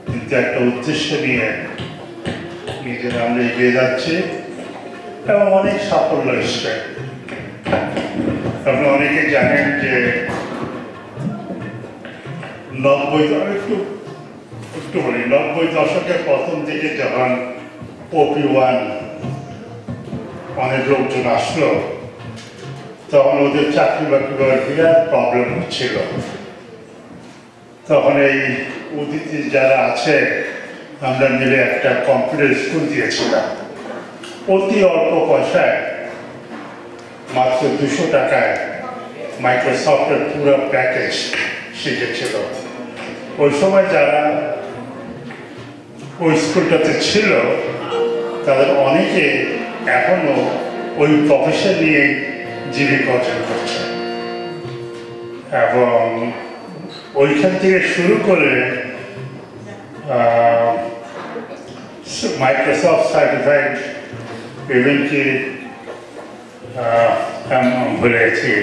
কিন্তু একটা উদ্দেশ্য নিয়ে নিজেরা আমরা এগিয়ে যাচ্ছি এবং অনেক সাফল্য এসছে। আপনি অনেকে জানেন যে 90 দশকের প্রথম দিকে যখন OP1 অনেক লোকজন আসলো, তখন ওদের চাকরি বাকরি বিরাট প্রবলেম হচ্ছিল। তখন এই অতিথি যারা আছে আমরা মিলে একটা কম্পিউটার স্কুল দিয়েছিলাম, অতি অল্প পয়সায়, মাত্র 200 টাকায় মাইক্রোসফটের পুরো প্যাকেজ শিখেছিল। ওই সময় যারা ওই স্কুলটাতে ছিল তাদের অনেকে এখনো ওই প্রফেশন নিয়ে জীবিকা অর্জন করছে এবং ওইখান থেকে শুরু করে মাইক্রোসফট সার্টিফাইড, ইভেন কি ভুলে গেছি,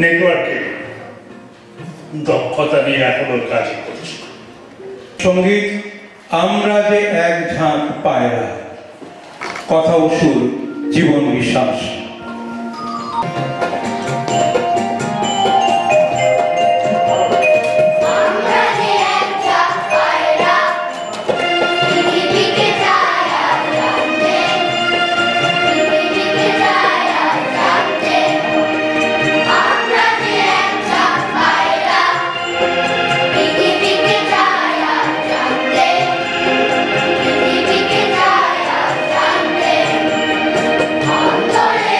নেটওয়ার্কিং দক্ষতা নিয়ে এখনো কাজ করছে। সঙ্গীত আমরা যে এক ঝাঁক পায়রা, কথা ও সুর, জীবন বিশ্বাস। অন্তরে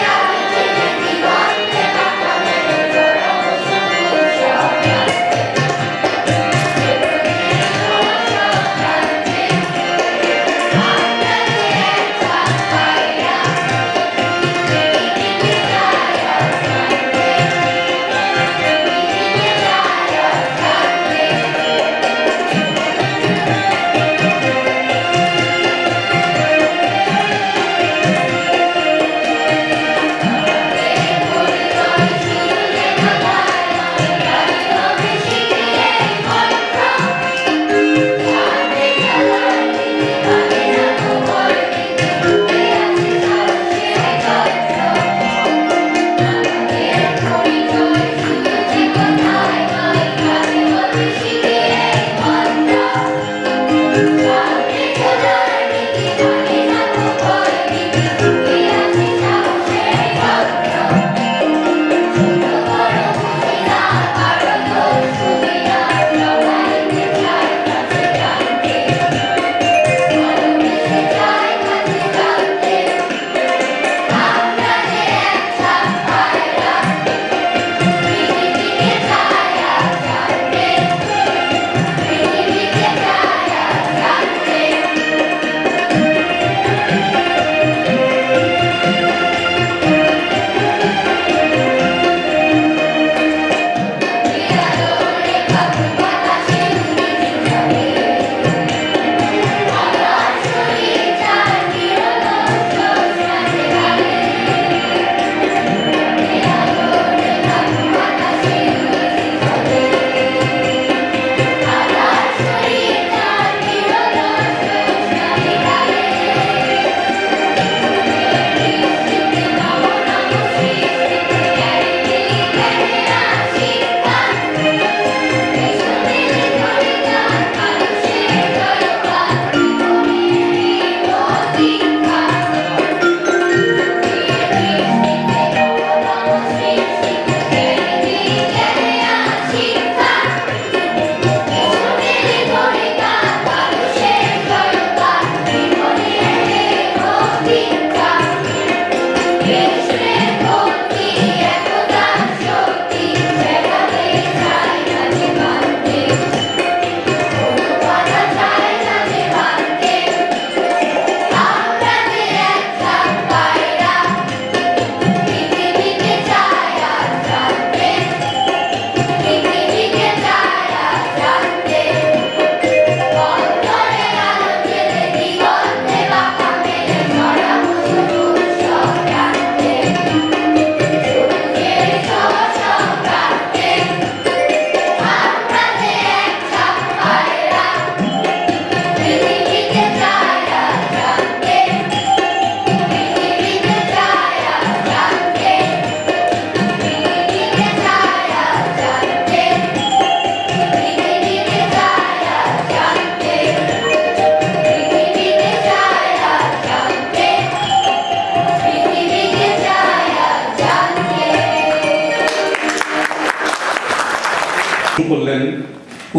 করবেন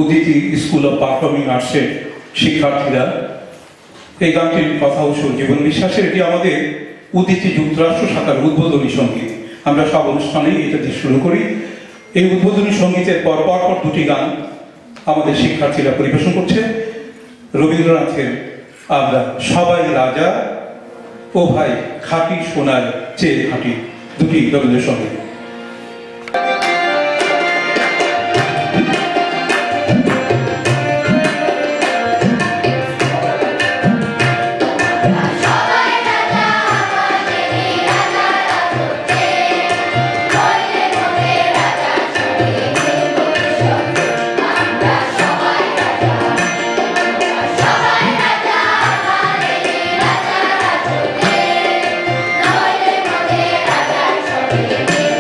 উদিতি স্কুল অফ পারফর্মিং আর্টসের শিক্ষার্থীরা। এই গানটির কথা অবশ্য জীবন বিশ্বাসের, এটি আমাদের উদিতি যুক্তরাষ্ট্র শাখার উদ্বোধনী সঙ্গীত। আমরা সব অনুষ্ঠানেই এটা দিয়ে শুরু করি। এই উদ্বোধনী সঙ্গীতের পর পরপর দুটি গান আমাদের শিক্ষার্থীরা পরিবেশন করছে। রবীন্দ্রনাথের আমরা সবাই রাজা ও ভাই খাঁটি সোনার চেয়ে খাঁটি, দুটি রবীন্দ্রসঙ্গীত। Yeah.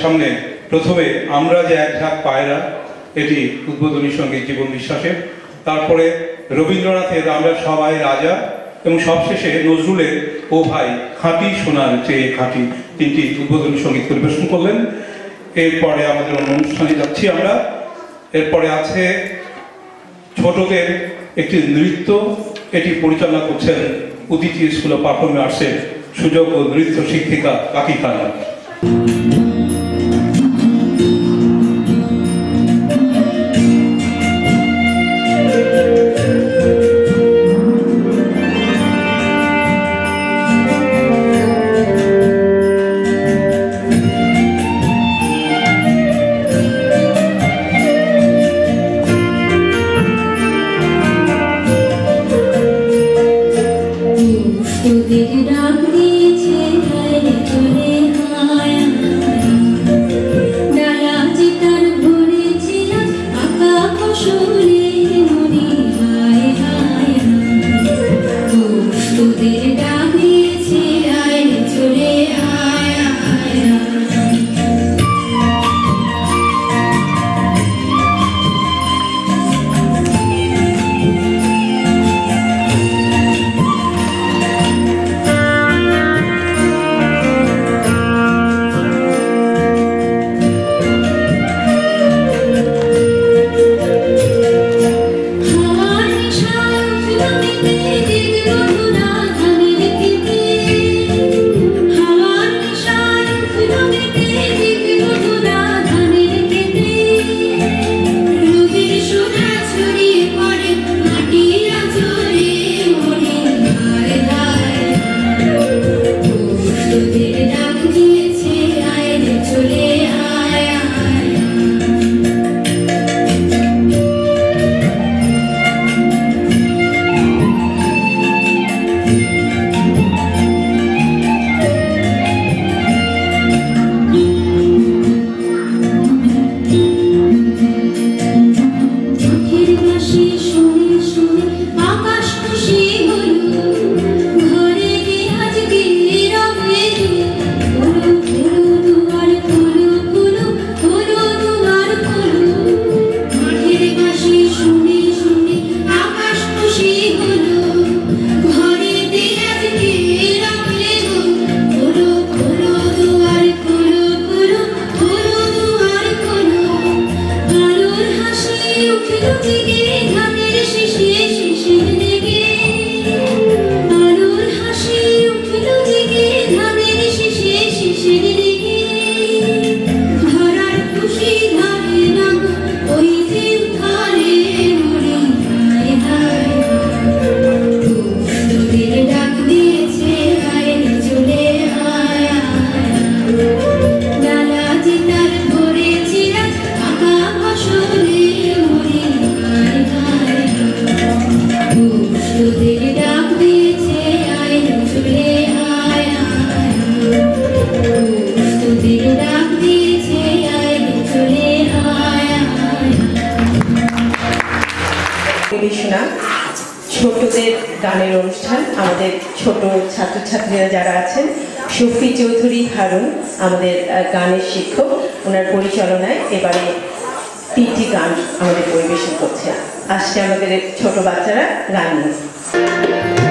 সামনে প্রথমে আমরা যে এক ঝাঁক পায়রা, এটি উদ্বোধনী সঙ্গীত জীবন বিশ্বাসের, তারপরে রবীন্দ্রনাথের আমরা সবাই রাজা, এবং সবশেষে নজরুলের ও ভাই খাঁটি সোনার চেয়ে খাঁটি, তিনটি উদ্বোধনী সঙ্গীত পরিবেশন করলেন। এরপরে আমাদের অনুষ্ঠানে যাচ্ছি আমরা। এরপরে আছে ছোটদের একটি নৃত্য, এটি পরিচালনা করছেন উদিচি স্কুল অফ পারফর্মিং আর্টসের সুযোগ্য নৃত্য শিক্ষিকা কাকি খান। ছোটদের গানের অনুষ্ঠান। আমাদের ছোট ছাত্রছাত্রীরা যারা আছেন, শফি চৌধুরী হারুন আমাদের গানের শিক্ষক, ওনার পরিচালনায় এবারে 3টি গান আমাদের পরিবেশন করছে। আসছে আমাদের ছোট বাচ্চারা গান নিয়ে। Yeah.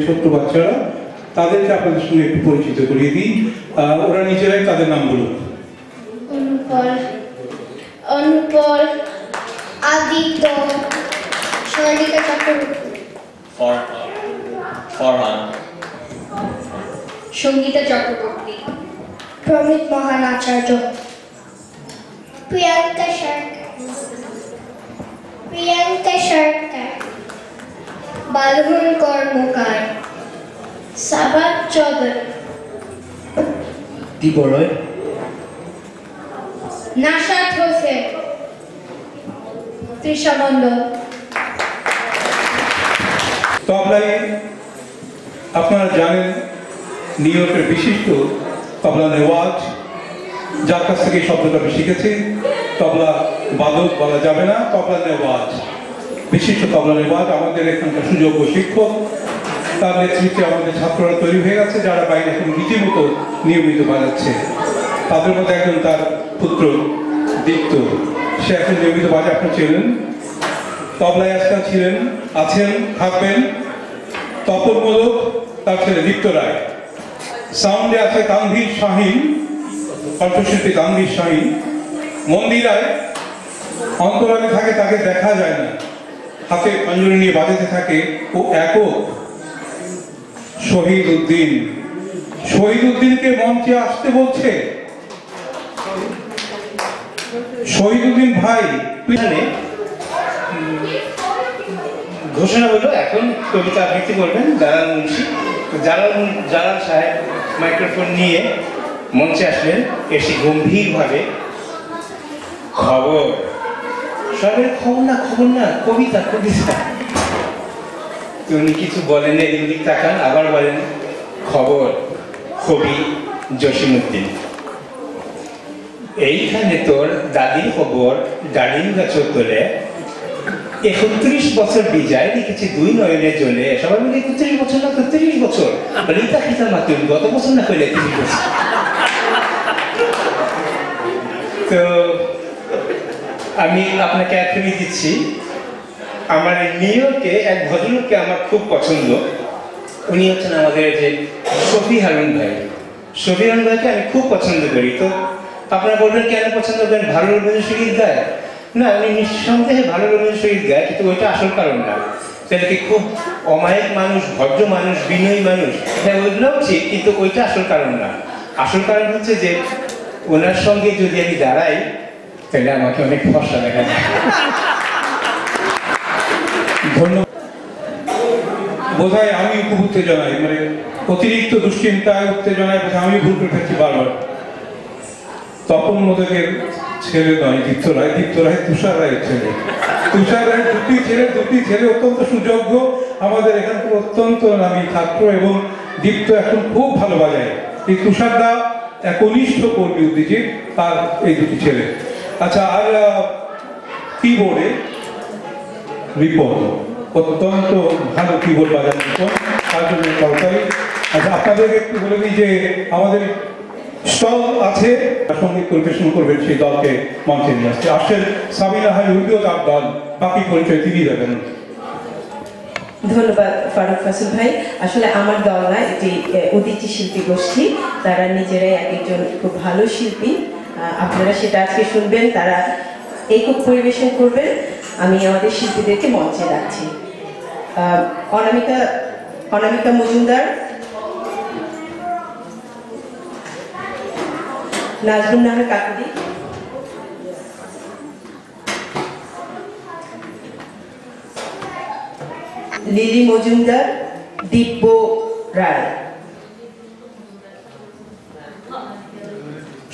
ছোট্ট বাচ্চারা তাদেরকে আপনাদের সঙ্গে একটু পরিচিত করিয়ে দিই। ওরা নিজেরাই তাদের নাম বলুন। অনুপল, আদিত্য, সলিকা চক্রবর্তী, ফরহান, সঙ্গীতা চক্রবর্তী, প্রমিত মহান আচার্য, প্রিয়াঙ্কা সরকার, বালহুল কর্মকার, সাবাত চৌধুরী, দীপ রয়, নাশাদ হোসেন, তৃষা মণ্ডল। তবলায় আপনারা জানেন নিউ ইয়র্কের বিশিষ্ট তবলা নেওয়াজ, যার কাছ থেকে শব্দটা আমি শিখেছি। তবলা বাদক বলা যাবে না, তবলা নেওয়াজ, বিশিষ্ট তবলা নেওয়াজ আমাদের এখানকার সুযোগ্য শিক্ষক। তার নেতৃত্বে আমাদের ছাত্ররা তৈরি হয়ে গেছে, যারা বাইরে এখন নিজের মতো নিয়মিত বাজাচ্ছে। তাদের মধ্যে একজন তার পুত্র দীপ্ত, সে এখন নিয়মিত বাজে, আপনারা চেনেন। তবলায় আজকাল ছিলেন, আছেন, থাকবেন তপন মোদক, তার ছেলে দীপ্ত রায়। সাউন্ডে আছে তানভীর শাহিন, কণ্ঠশিল্পী তানভীর শাহিন। মন্দিরায় অন্তরালে থাকে, তাকে দেখা যায় না, হাতে পাঞ্জুরি নিয়ে বাজাতে থাকে ও একক। শহীদ উদ্দিনকে মঞ্চে আসতে বলছে। শহীদ উদ্দিন ভাই ঘোষণা হলো এখন কবিতা আবৃত্তি করবেন জালাল মুন্সি। জালাল সাহেব মাইক্রোফোন নিয়ে মঞ্চে আসলেন, এসে গম্ভীরভাবে খবর, সবের খবর না কবিতা। উনি কিছু বলেন, এদিক তাকান, আবার বলেন খবর, কবি জসিমউদ্দিন। এইখানে তোর দাদির খবর, ডালিম গাছের তোলে, 31 বছর বিজয় লিখেছি 2 নয়নের জলে। সবাই মিলে 31 বছর না 33 বছর, রিতা খিতা মাতুন গত বছর না কইলে 30 বছর। তো আমি আপনাকে এখনই দিচ্ছি, আমার নিউ ইয়র্কে এক ভদ্রলোককে আমার খুব পছন্দ। উনি হচ্ছেন আমাদের যে শফি হারুন ভাই। শফি হারুন ভাইকে আমি খুব পছন্দ করি। তো আপনারা বলবেন কেন পছন্দ করেন, ভালো রবীন্দ্রসঙ্গীত গায়? না, উনি নিঃসন্দেহে ভালো রবীন্দ্রসঙ্গীত গায়, কিন্তু ওইটা আসল কারণ না। তাহলে কি খুব অমায়িক মানুষ, ভদ্র মানুষ, বিনয়ী মানুষ, হ্যাঁ ওইগুলোও ঠিক, কিন্তু ওইটা আসল কারণ না। আসল কারণ হচ্ছে যে ওনার সঙ্গে যদি আমি দাঁড়াই তাহলে আমাকে অনেক ফর্সা দেখা যায়। ধন্যবাদ। বোধহয় আমি খুব উত্তেজনায়, মানে অতিরিক্ত দুশ্চিন্তায় উত্তেজনায় বোধহয় আমি ভুল করে ফেলছি বারবার। তপন মোদকের ছেলে নয় দীপ্ত রায়, দীপ্ত রায় তুষার রায়ের ছেলে। তুষার রায়ের দুটি ছেলে অত্যন্ত সুযোগ্য, আমাদের এখানকার অত্যন্ত নামী ছাত্র, এবং দীপ্ত এখন খুব ভালো বাজায়। এই তুষারদা একনিষ্ঠ কর্মী উদ্যোগী, তার এই দুটি ছেলে। আচ্ছা, আর কিবোর্ডে রিপন, অত্যন্ত ভালো কিবোর্ড বাজান রিপন, তার জন্য সরকারি। আচ্ছা, আপনাদেরকে একটু বলে দিই যে আমাদের স্টল আছে, সঙ্গীত পরিবেশন করবেন, সেই দলকে মঞ্চে নিয়ে আসছে। আসছেন সাবিনা হাইউডিও, তার দল, বাকি পরিচয় তিনি দেবেন। ধন্যবাদ ফারুক ফাসিল ভাই। আসলে আমার দল না, এটি উদীচী শিল্পী গোষ্ঠী, তারা নিজেরাই এক একজন খুব ভালো শিল্পী। আপনারা সেটা আজকে শুনবেন, তারা একক পরিবেশন করবেন। আমি আমাদের শিল্পীদেরকে মঞ্চে রাখছি। অনামিকা মজুমদার, নাজমুন নাহার কাকুলি, লিলি মজুমদার, দিব্য রায়,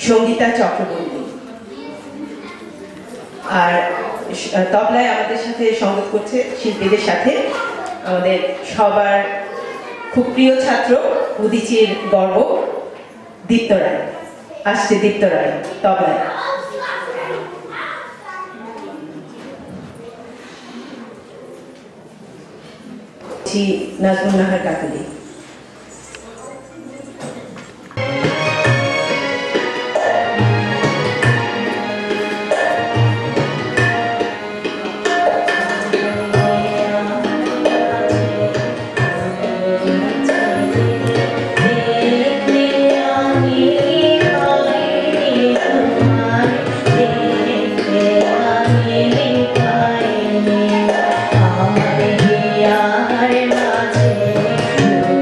সঙ্গীতা চক্রবর্তী। আর তবলায় আমাদের সাথে সঙ্গত করছে শিল্পীদের সাথে আমাদের সবার খুব প্রিয় ছাত্র, উদীচীর গর্ব দীপ্ত রায়। আসছে দীপ্ত রায় তবলায়। নাজমুন নাহার কাকুলি। আমার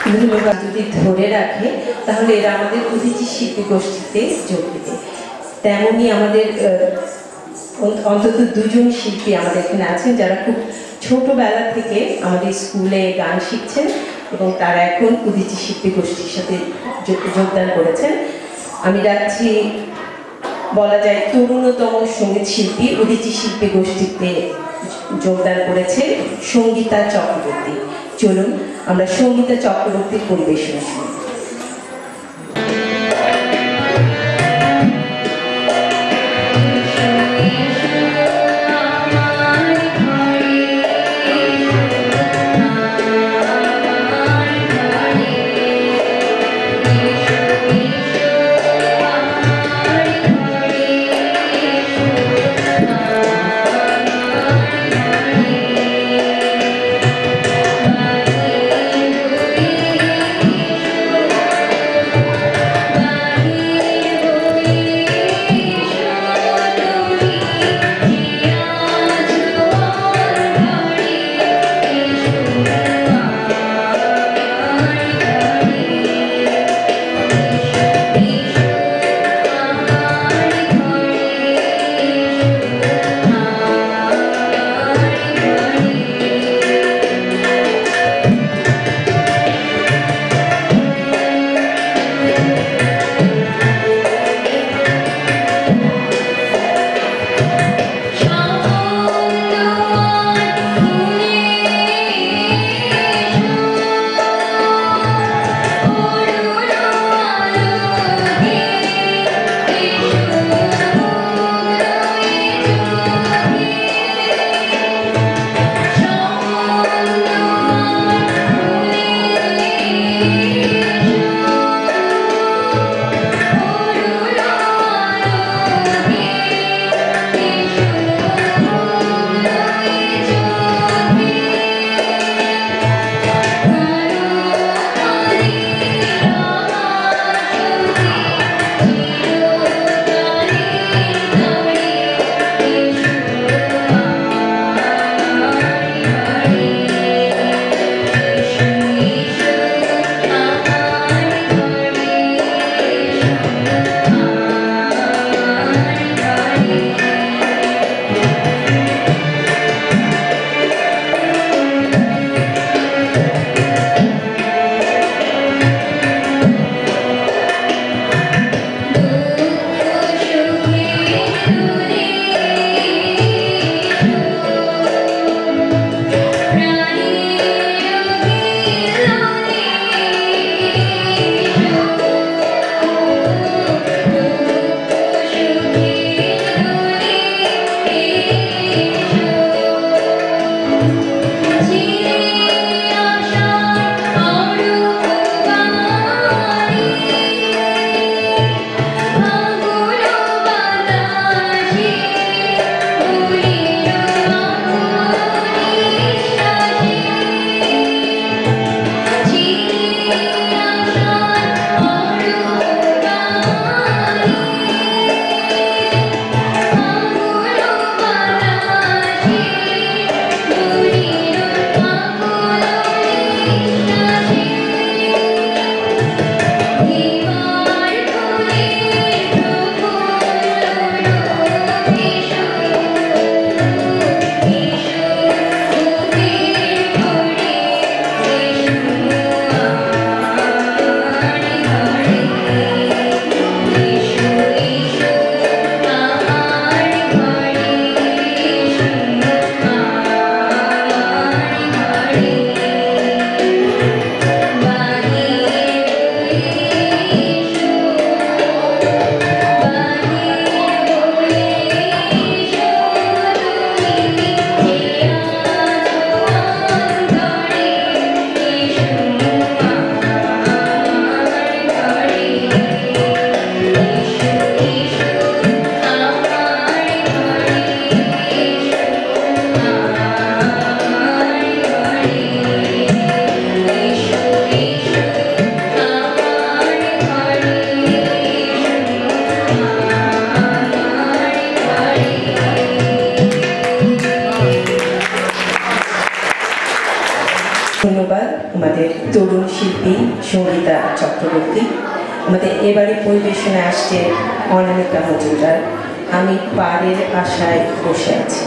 ধন্যবাদ যদি ধরে রাখে তাহলে এরা আমাদের উদীচী শিল্পী গোষ্ঠীতে যোগ দেবে। তেমনই আমাদের অন্তত দুজন শিল্পী আমাদের এখানে আছেন যারা খুব ছোটবেলা থেকে আমাদের স্কুলে গান শিখছেন এবং তারা এখন উদীচী শিল্পী গোষ্ঠীর সাথে যোগদান করেছেন। আমি যাচ্ছি বলা যায় তরুণতম সঙ্গীত শিল্পী উদীচী শিল্পী গোষ্ঠীতে যোগদান করেছে সঙ্গীতা চক্রবর্তী। চলুন আমরা সঙ্গীতা চক্রবর্তীর পরিবেশন শুনি। Thank you. শিল্পী সঙ্গীতা চক্রবর্তী। আমাদের এবারে পরিবেশনায় আসছে অনামিকা মজুমদার, আমি পারের আশায় বসে আছি।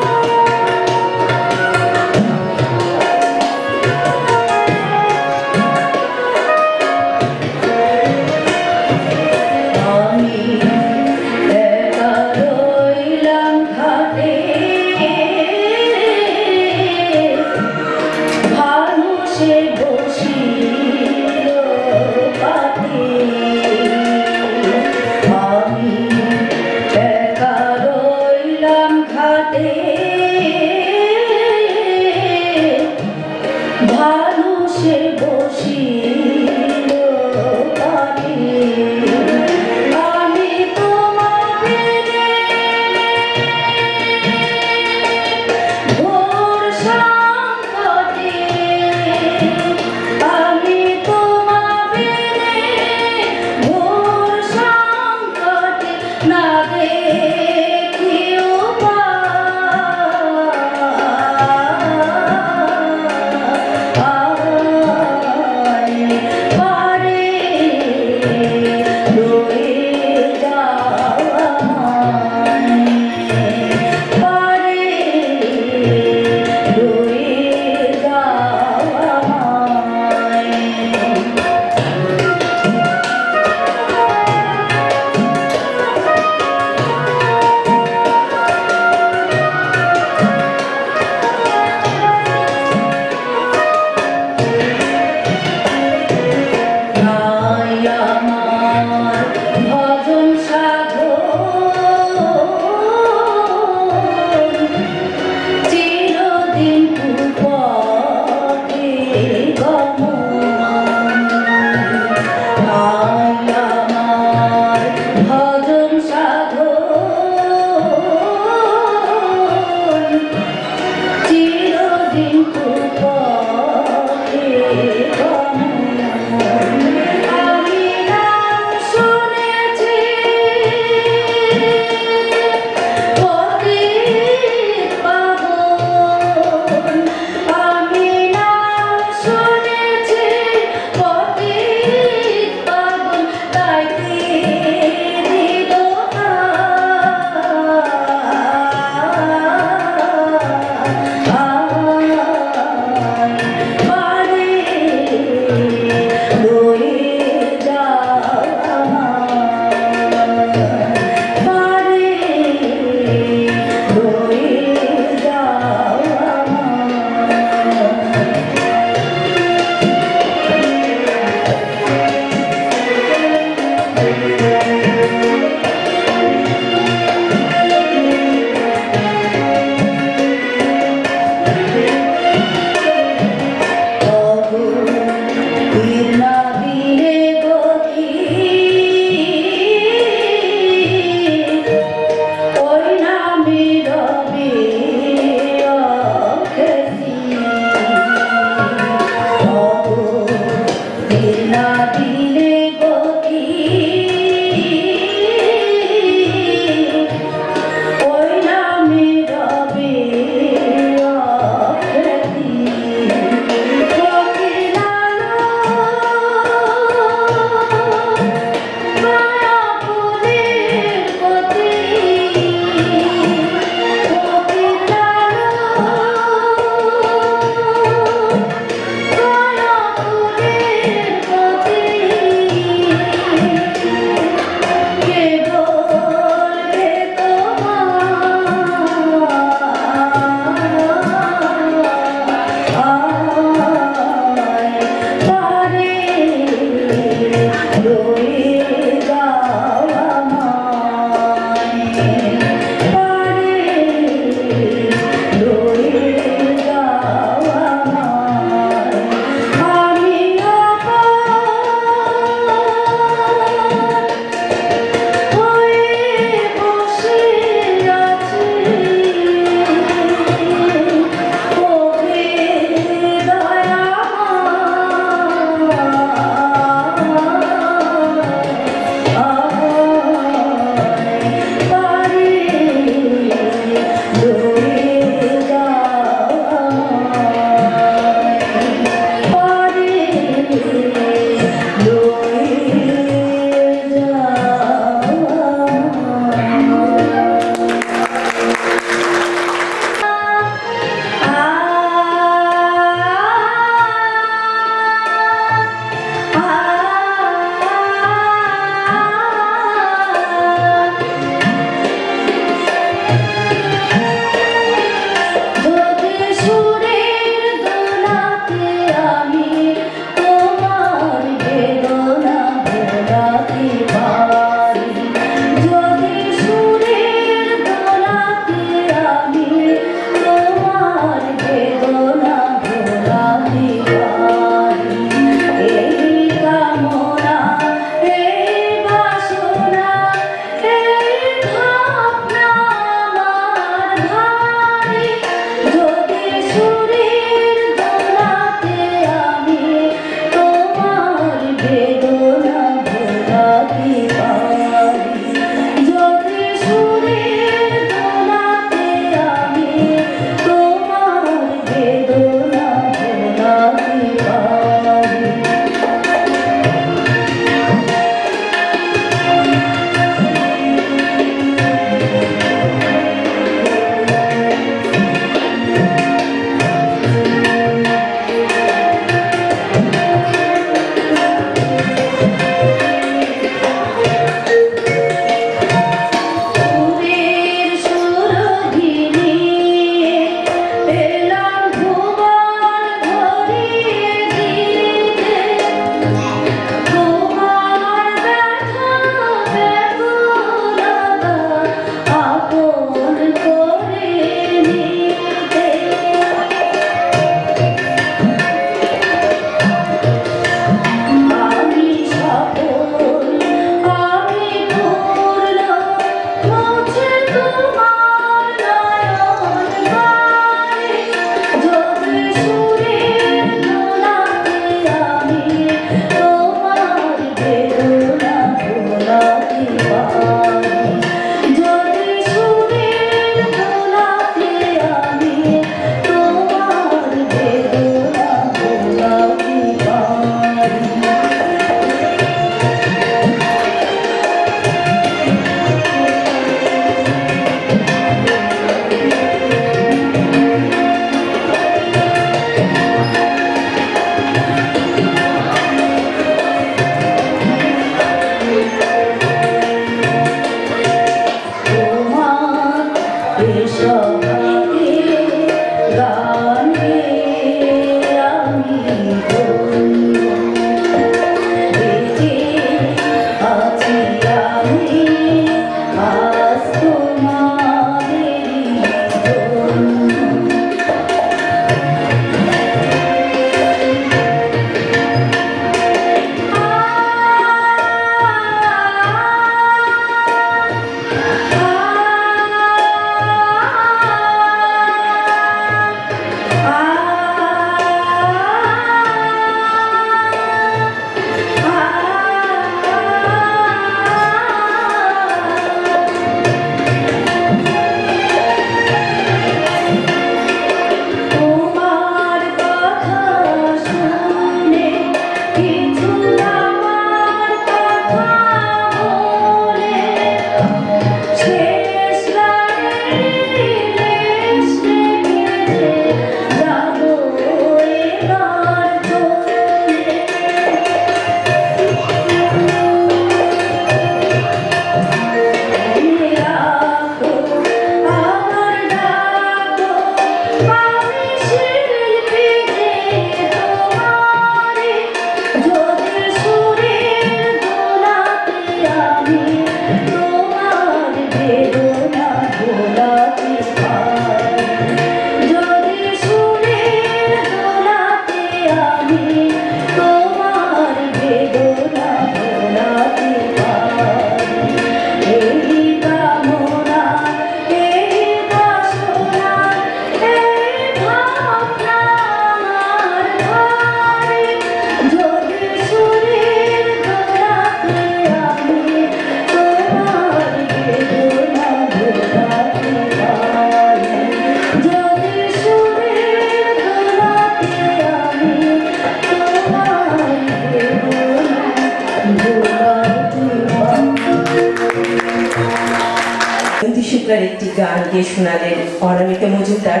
শুক্লার একটি গান গিয়ে শোনালেন অনামিকা মজুমদার,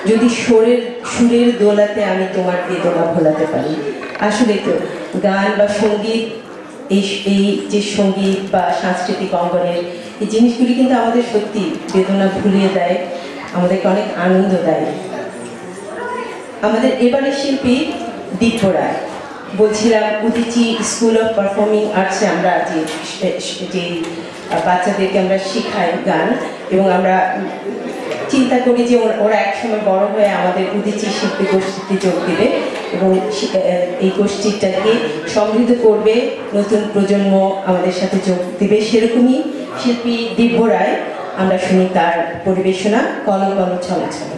যদি সুরের দোলাতে আমি তোমার বেদনা ভোলাতে পারি। আসলে তো গান বা সঙ্গীত, এই যে সঙ্গীত বা সাংস্কৃতিক অঙ্গনের এই জিনিসগুলি কিন্তু আমাদের সত্যি বেদনা ভুলিয়ে দেয়, আমাদেরকে অনেক আনন্দ দেয়। আমাদের এবারের শিল্পী দিব্য রায়। বলছিলাম উদীচী স্কুল অফ পারফর্মিং আর্টসে আমরা যে বাচ্চাদেরকে আমরা শেখাই গান, এবং আমরা চিন্তা করি যে ওরা একসময় বড় হয়ে আমাদের উদীচী শিল্পী গোষ্ঠীতে যোগ দেবে এবং এই গোষ্ঠীটাকে সমৃদ্ধ করবে, নতুন প্রজন্ম আমাদের সাথে যোগ দেবে। সেরকমই শিল্পী দিব্য রায়, আমরা শুনি তার পরিবেশনা কলম কলম ছল ছল।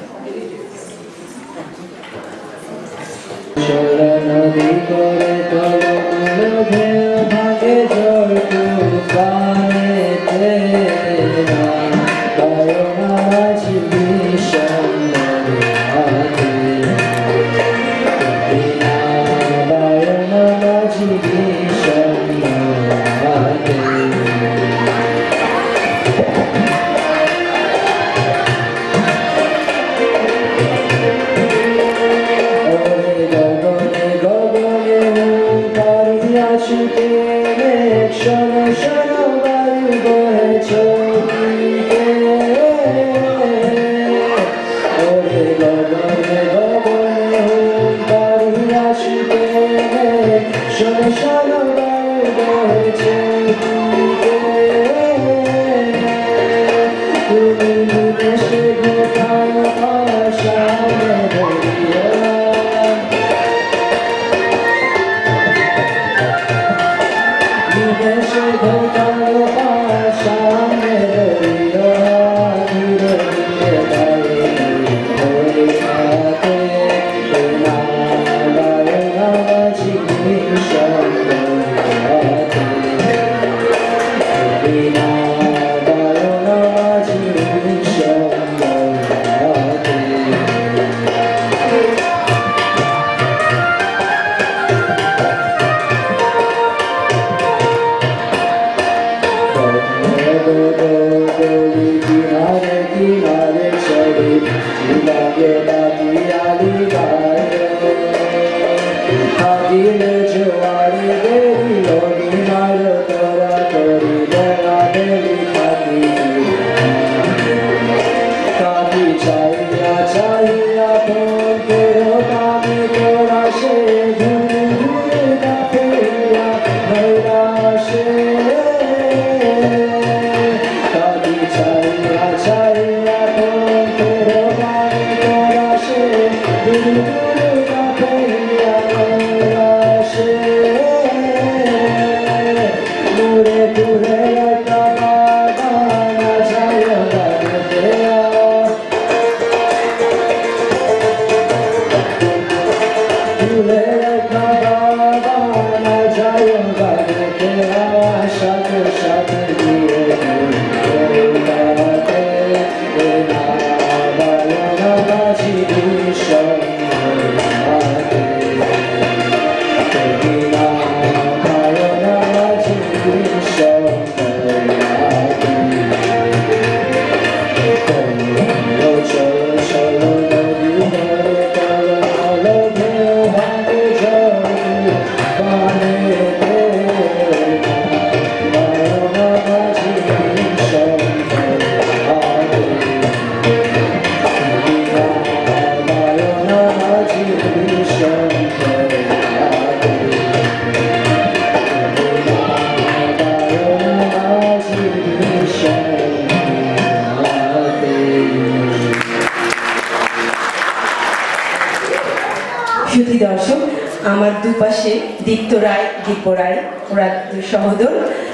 আমার দুপাশে দীপ্ত রায়, দিব্য রায়, ওরা দুই সহোদর,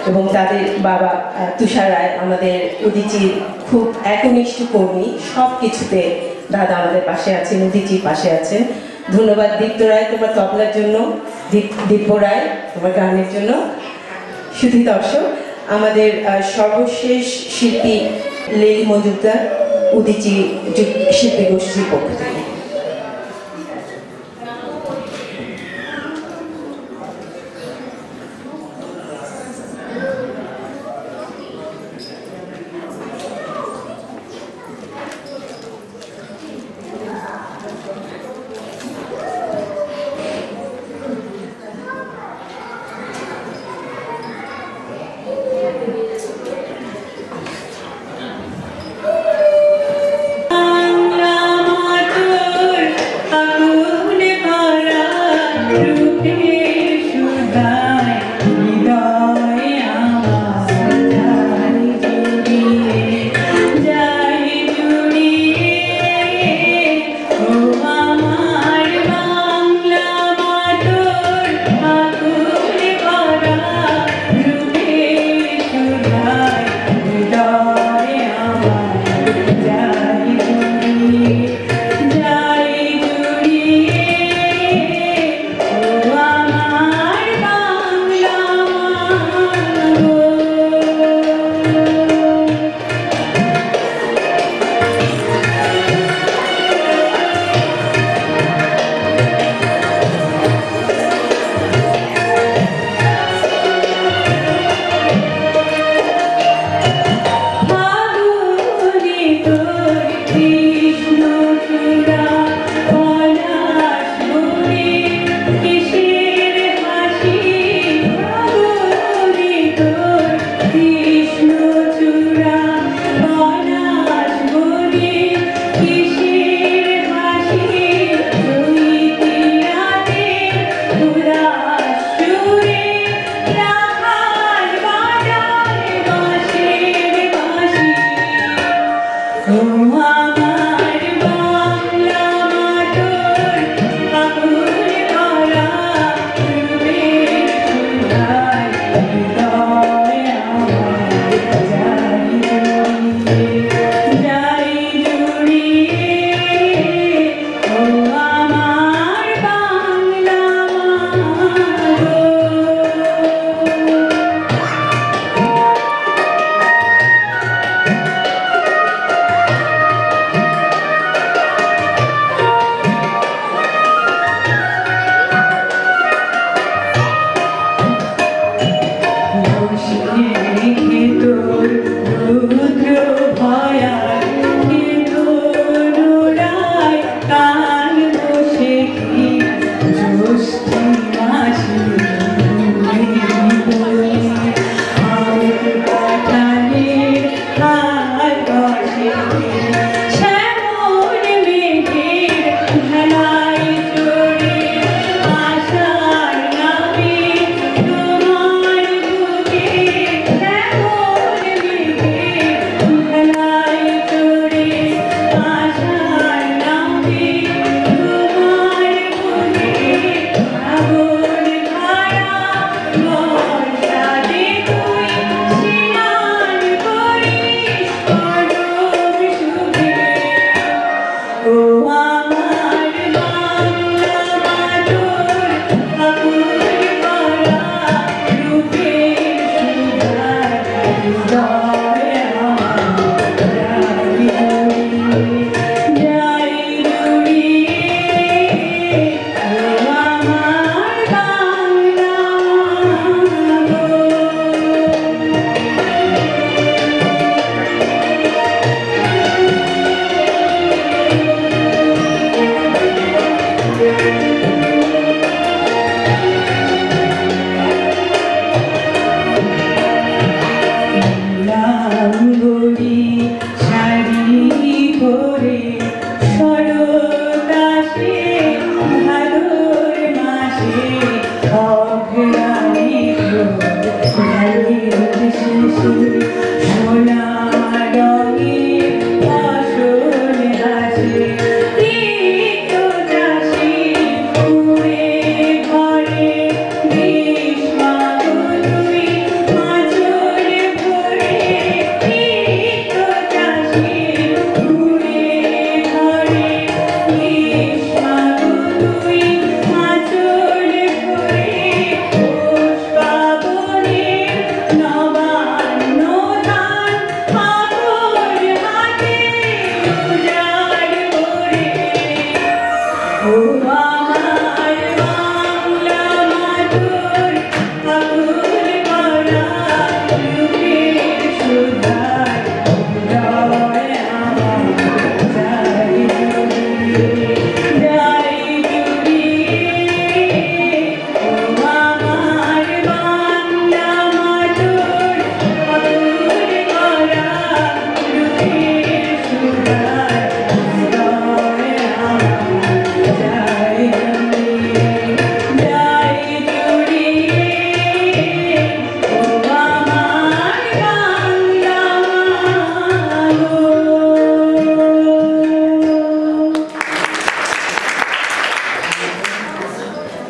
এবং তাদের বাবা তুষার রায় আমাদের উদীচীর খুব একনিষ্ঠ কর্মী। সব কিছুতে দাদা আমাদের পাশে আছেন, উদীচীর পাশে আছেন। ধন্যবাদ দীপ্ত রায় তোমার তবলার জন্য, দিব্য রায় তোমার গানের জন্য। শুধু দর্শক, আমাদের সর্বশেষ শিল্পী লেলি মজুমদার, উদীচী শিল্পী গোষ্ঠীর পক্ষ থেকে। Wow.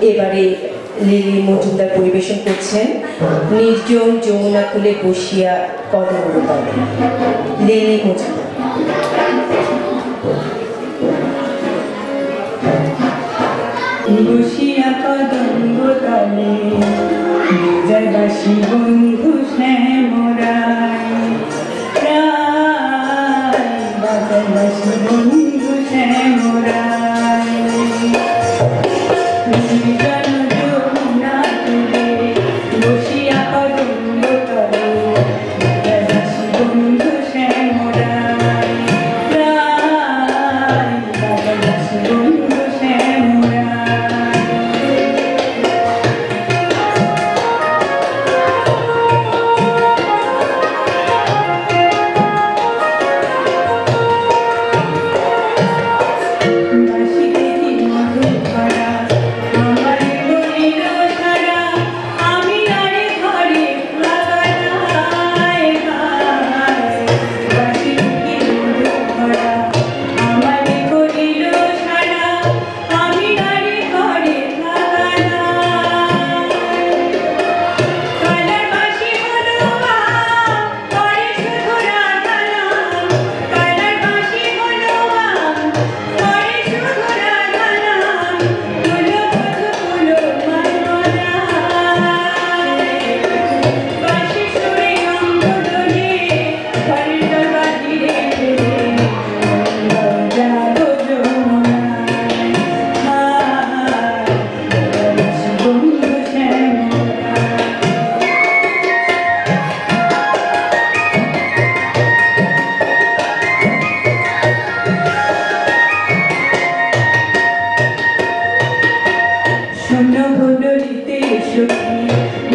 এবারে লিলি মজুমদার পরিবেশন করছেন নির্জন যমুনা কুলে বসিয়া কদম তলে। লিলি মজুমদার। বসিয়া কদম্ব তলে নিজবাসী বন্ধু শ্যামরায় প্রায় বাজারবাসী বন্ধু শ্যামরায় নির্জন যমুনা কুলে বসিয়া কদম্ব তলে নিজবাসী বন্ধু শ্যামরায় প্রায় বাজারবাসী বন্ধু শ্যামরায়।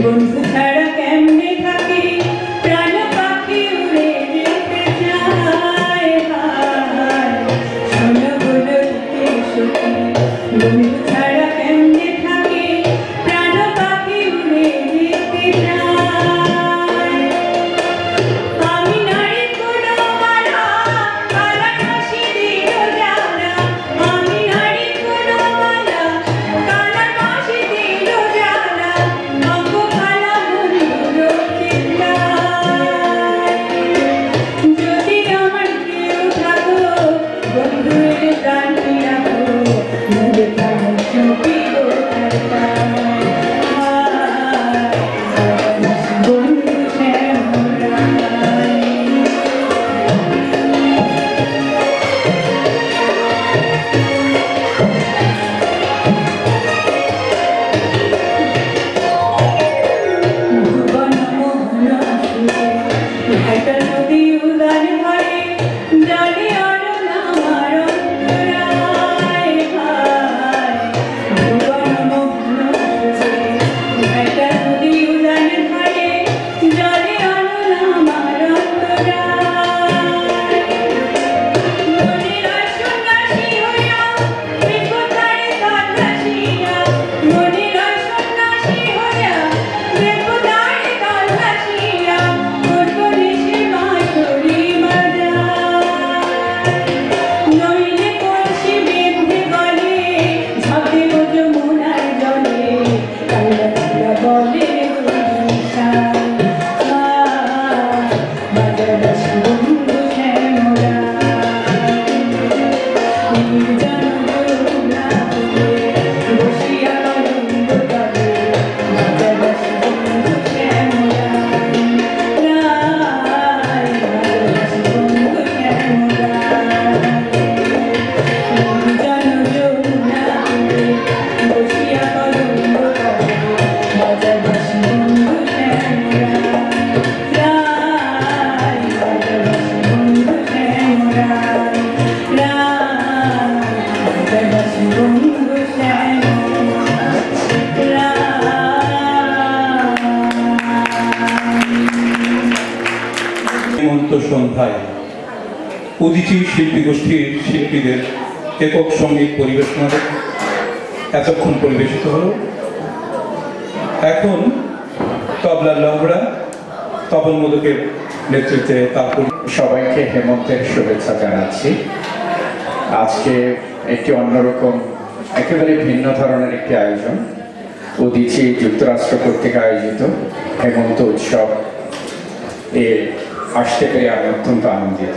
বন্ধু ছাড়া কেমনে থাকি প্রাণ পাখি উড়ে যেতে চায় শোনো বলো সখী বন্ধু ছাড়া কেমনে থাকি প্রাণ পাখি উড়ে যেতে চায় আমি নারী কোনো মারা কালা হাসি দিল জানা আমি নারী কোনো মারা কালা হাসি দিল জানা যদি আমার প্রিয় থাকো বন্ধুর প্রাণ রাখো মনে প্রাণ ছবি বন্ধু একটা নদী উদান ভরে জানে আরো আমার অন্তরায় ভুবন মোহন একটা নদী উদান ভরে জানে আরো আমার অন্তরায় মনের সন্ন্যাসী হইয়া বিপদারে কান্দাসিয়া মনের সন্ন্যাসী হইয়া বিপদারে কান্দাসিয়া নইলে কলসি বেঁধে গলে ঝাঁপে যমুনার জলে কাল্লা কাল্লা বলে বাজারবাসী বন্ধু শ্যামরা নির্জন যমুনা কুলে বসিয়া কদম্ব তলে বাজারবাসী বন্ধু শ্যামরা সন্ধ্যায় উদীচী শিল্পী গোষ্ঠীর শিল্পীদের একক সঙ্গীত পরিবেশনা এতক্ষণ পরিবেশিত হল। এখন তবলা লংড়া তপন মোদকের নেতৃত্বে তারপর সবাইকে হেমন্তের শুভেচ্ছা জানাচ্ছি। আজকে একটি অন্যরকম একেবারে ভিন্ন ধরনের একটি আয়োজন। উদীচী যুক্তরাষ্ট্র কর্তৃক আয়োজিত হেমন্ত উৎসব এ আসতে পেরে আমি অত্যন্ত আনন্দিত।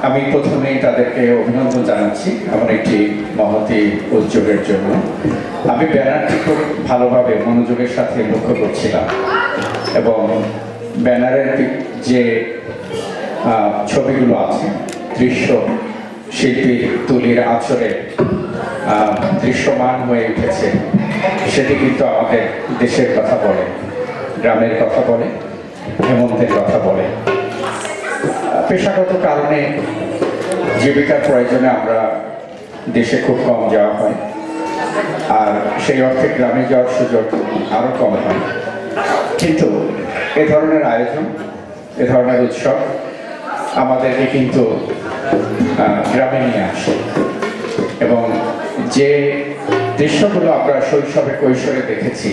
আমি প্রথমেই তাদেরকে অভিনন্দন জানাচ্ছি আমার একটি মহতী উদ্যোগের জন্য। আমি ব্যানারটি খুব ভালোভাবে মনোযোগের সাথে লক্ষ্য করছিলাম এবং ব্যানারের যে ছবিগুলো আছে, দৃশ্য শিল্পীর তুলির আঁচড়ে দৃশ্যমান হয়ে উঠেছে, সেটি কিন্তু আমাদের দেশের কথা বলে, গ্রামের কথা বলে, হেমন্তের কথা বলে। পেশাগত কারণে জীবিকার প্রয়োজনে আমরা দেশে খুব কম যাওয়া হয়, আর সেই অর্থে গ্রামে যাওয়ার সুযোগ আরও কম হয়। কিন্তু এ ধরনের আয়োজন, এ ধরনের উৎসব আমাদেরকে কিন্তু গ্রামে নিয়ে আসে এবং যে দৃশ্যগুলো আমরা শৈশবে কৈশোরে দেখেছি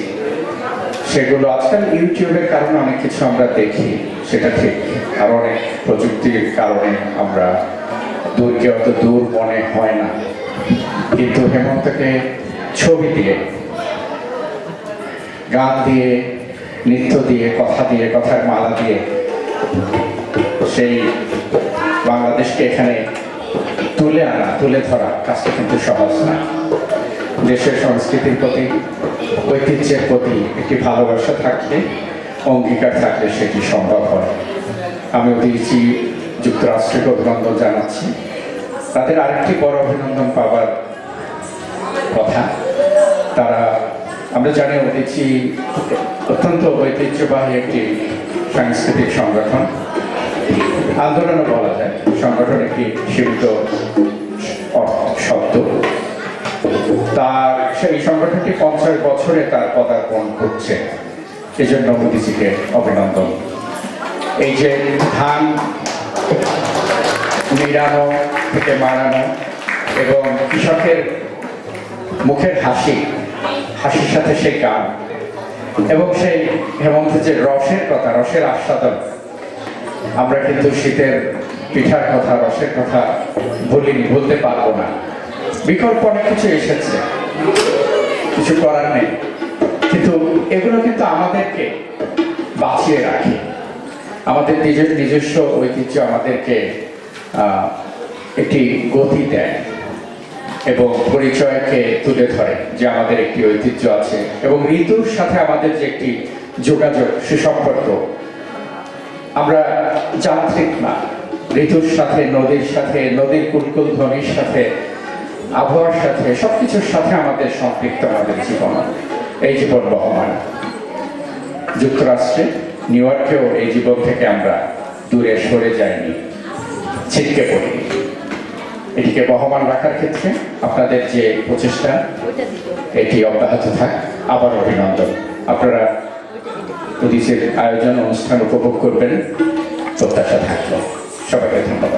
সেগুলো আজকাল ইউটিউবের কারণে অনেক কিছু আমরা দেখি, সেটা ঠিক, আর অনেক প্রযুক্তির কারণে আমরা দূরকে অত দূর মনে হয় না। কিন্তু হেমন্তকে ছবি দিয়ে, গান দিয়ে, নৃত্য দিয়ে, কথা দিয়ে, কথার মালা দিয়ে সেই বাংলাদেশকে এখানে তুলে আনা, তুলে ধরা কাজটা কিন্তু সহজ না। দেশের সংস্কৃতির প্রতি, ঐতিহ্যের প্রতি একটি ভালোবাসা থাকলে, অঙ্গীকার থাকলে সেটি সম্ভব হয়। আমি উদীচী যুক্তরাষ্ট্রকে অভিনন্দন জানাচ্ছি। তাদের আরেকটি বড় অভিনন্দন পাবার কথা। তারা, আমরা জানি উদীচী অত্যন্ত ঐতিহ্যবাহী একটি সাংস্কৃতিক সংগঠন, আন্দোলনও বলা যায়, সংগঠন একটি সীমিত শব্দ। তার সেই সংগঠনটি 50 বছরে তার পদার্পণ করছে, এজন্য উদীচীকে অভিনন্দন। এই যে ধান নিড়ানো থেকে মারানো এবং কৃষকের মুখের হাসি, হাসির সাথে সেই গান এবং সেই হেমন্তের যে রসের কথা, রসের আস্বাদন, আমরা কিন্তু শীতের পিঠার কথা, রসের কথা বলিনি, বলতে পারবো না। বিকল্প অনেক কিছু এসেছে, কিছু করার নেই, কিন্তু এগুলো কিন্তু আমাদেরকে বাঁচিয়ে রাখে, আমাদের নিজস্ব ঐতিহ্য আমাদেরকে একটি গতি দেয় এবং পরিচয়কে তুলে ধরে যে আমাদের একটি ঐতিহ্য আছে এবং ঋতুর সাথে আমাদের যে একটি যোগাযোগ, সুসম্পর্ক। আমরা যান্ত্রিক না, ঋতুর সাথে, নদীর কুলকুল ধ্বনির সাথে, আবহাওয়ার সাথে, সবকিছুর সাথে আমাদের সম্পৃক্ত আমাদের জীবন। এই জীবন বহমান। যুক্তরাষ্ট্রে, নিউ ইয়র্কেও এই জীবন থেকে আমরা দূরে সরে যাইনি, ছিটকে পড়িনি। এটিকে বহমান রাখার ক্ষেত্রে আপনাদের যে প্রচেষ্টা, এটি অব্যাহত থাক। আবার অভিনন্দন। আপনারা উদীচীর আয়োজন, অনুষ্ঠান উপভোগ করবেন প্রত্যাশা থাকলো। সবাইকে ধন্যবাদ।